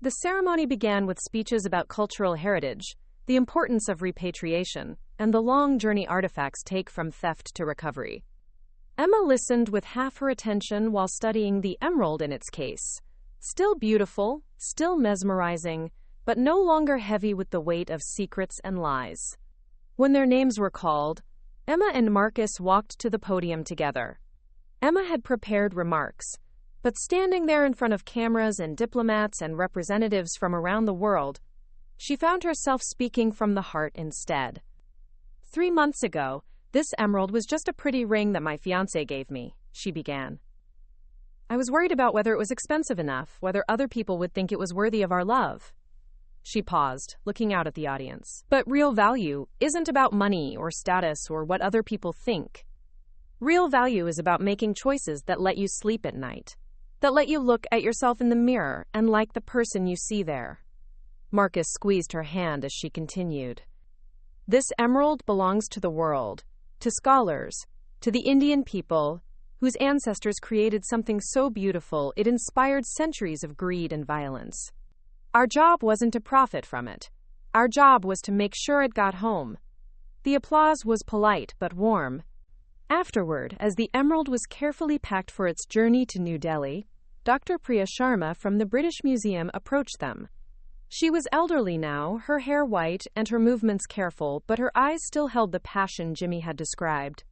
The ceremony began with speeches about cultural heritage, the importance of repatriation, and the long journey artifacts take from theft to recovery. Emma listened with half her attention while studying the emerald in its case. Still beautiful, still mesmerizing, but no longer heavy with the weight of secrets and lies. When their names were called, Emma and Marcus walked to the podium together. Emma had prepared remarks, but standing there in front of cameras and diplomats and representatives from around the world, she found herself speaking from the heart instead. 3 months ago, "This emerald was just a pretty ring that my fiancé gave me," she began. "I was worried about whether it was expensive enough, whether other people would think it was worthy of our love." She paused, looking out at the audience. "But real value isn't about money or status or what other people think. Real value is about making choices that let you sleep at night, that let you look at yourself in the mirror and like the person you see there." Marcus squeezed her hand as she continued. "This emerald belongs to the world, to scholars, to the Indian people, whose ancestors created something so beautiful it inspired centuries of greed and violence. Our job wasn't to profit from it. Our job was to make sure it got home." The applause was polite but warm. Afterward, as the emerald was carefully packed for its journey to New Delhi, Dr. Priya Sharma from the British Museum approached them. She was elderly now, her hair white and her movements careful, but her eyes still held the passion Jimmy had described.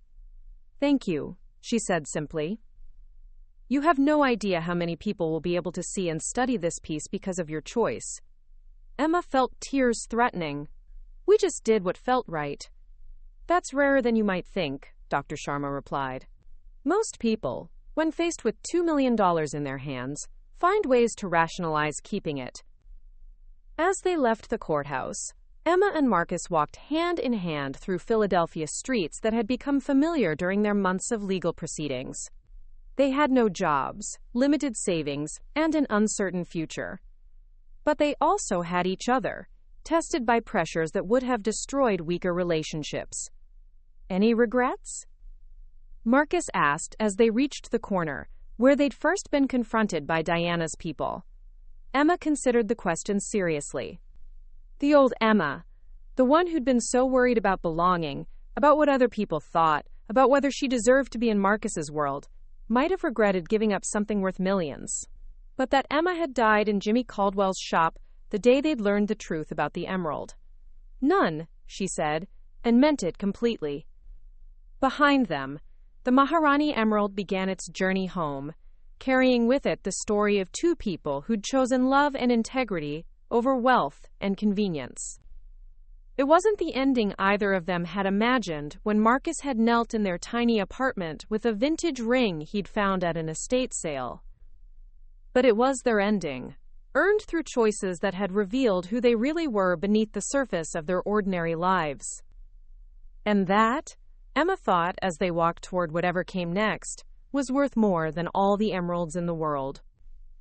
"Thank you," she said simply. "You have no idea how many people will be able to see and study this piece because of your choice." Emma felt tears threatening. "We just did what felt right." "That's rarer than you might think," Dr. Sharma replied. "Most people, when faced with $2 million in their hands, find ways to rationalize keeping it." As they left the courthouse, Emma and Marcus walked hand in hand through Philadelphia streets that had become familiar during their months of legal proceedings. They had no jobs, limited savings, and an uncertain future. But they also had each other, tested by pressures that would have destroyed weaker relationships. "Any regrets?" Marcus asked as they reached the corner, where they'd first been confronted by Diana's people. Emma considered the question seriously. The old Emma, the one who'd been so worried about belonging, about what other people thought, about whether she deserved to be in Marcus's world, might have regretted giving up something worth millions. But that Emma had died in Jimmy Caldwell's shop the day they'd learned the truth about the emerald. "None," she said, and meant it completely. Behind them, the Maharani emerald began its journey home, carrying with it the story of 2 people who'd chosen love and integrity over wealth and convenience. It wasn't the ending either of them had imagined when Marcus had knelt in their tiny apartment with a vintage ring he'd found at an estate sale. But it was their ending, earned through choices that had revealed who they really were beneath the surface of their ordinary lives. And that, Emma thought as they walked toward whatever came next, was worth more than all the emeralds in the world.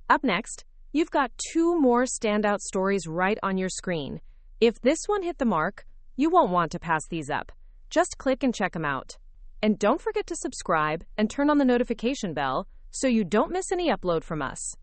Up next, you've got 2 more standout stories right on your screen. If this one hit the mark, you won't want to pass these up. Just click and check them out. And don't forget to subscribe and turn on the notification bell so you don't miss any upload from us.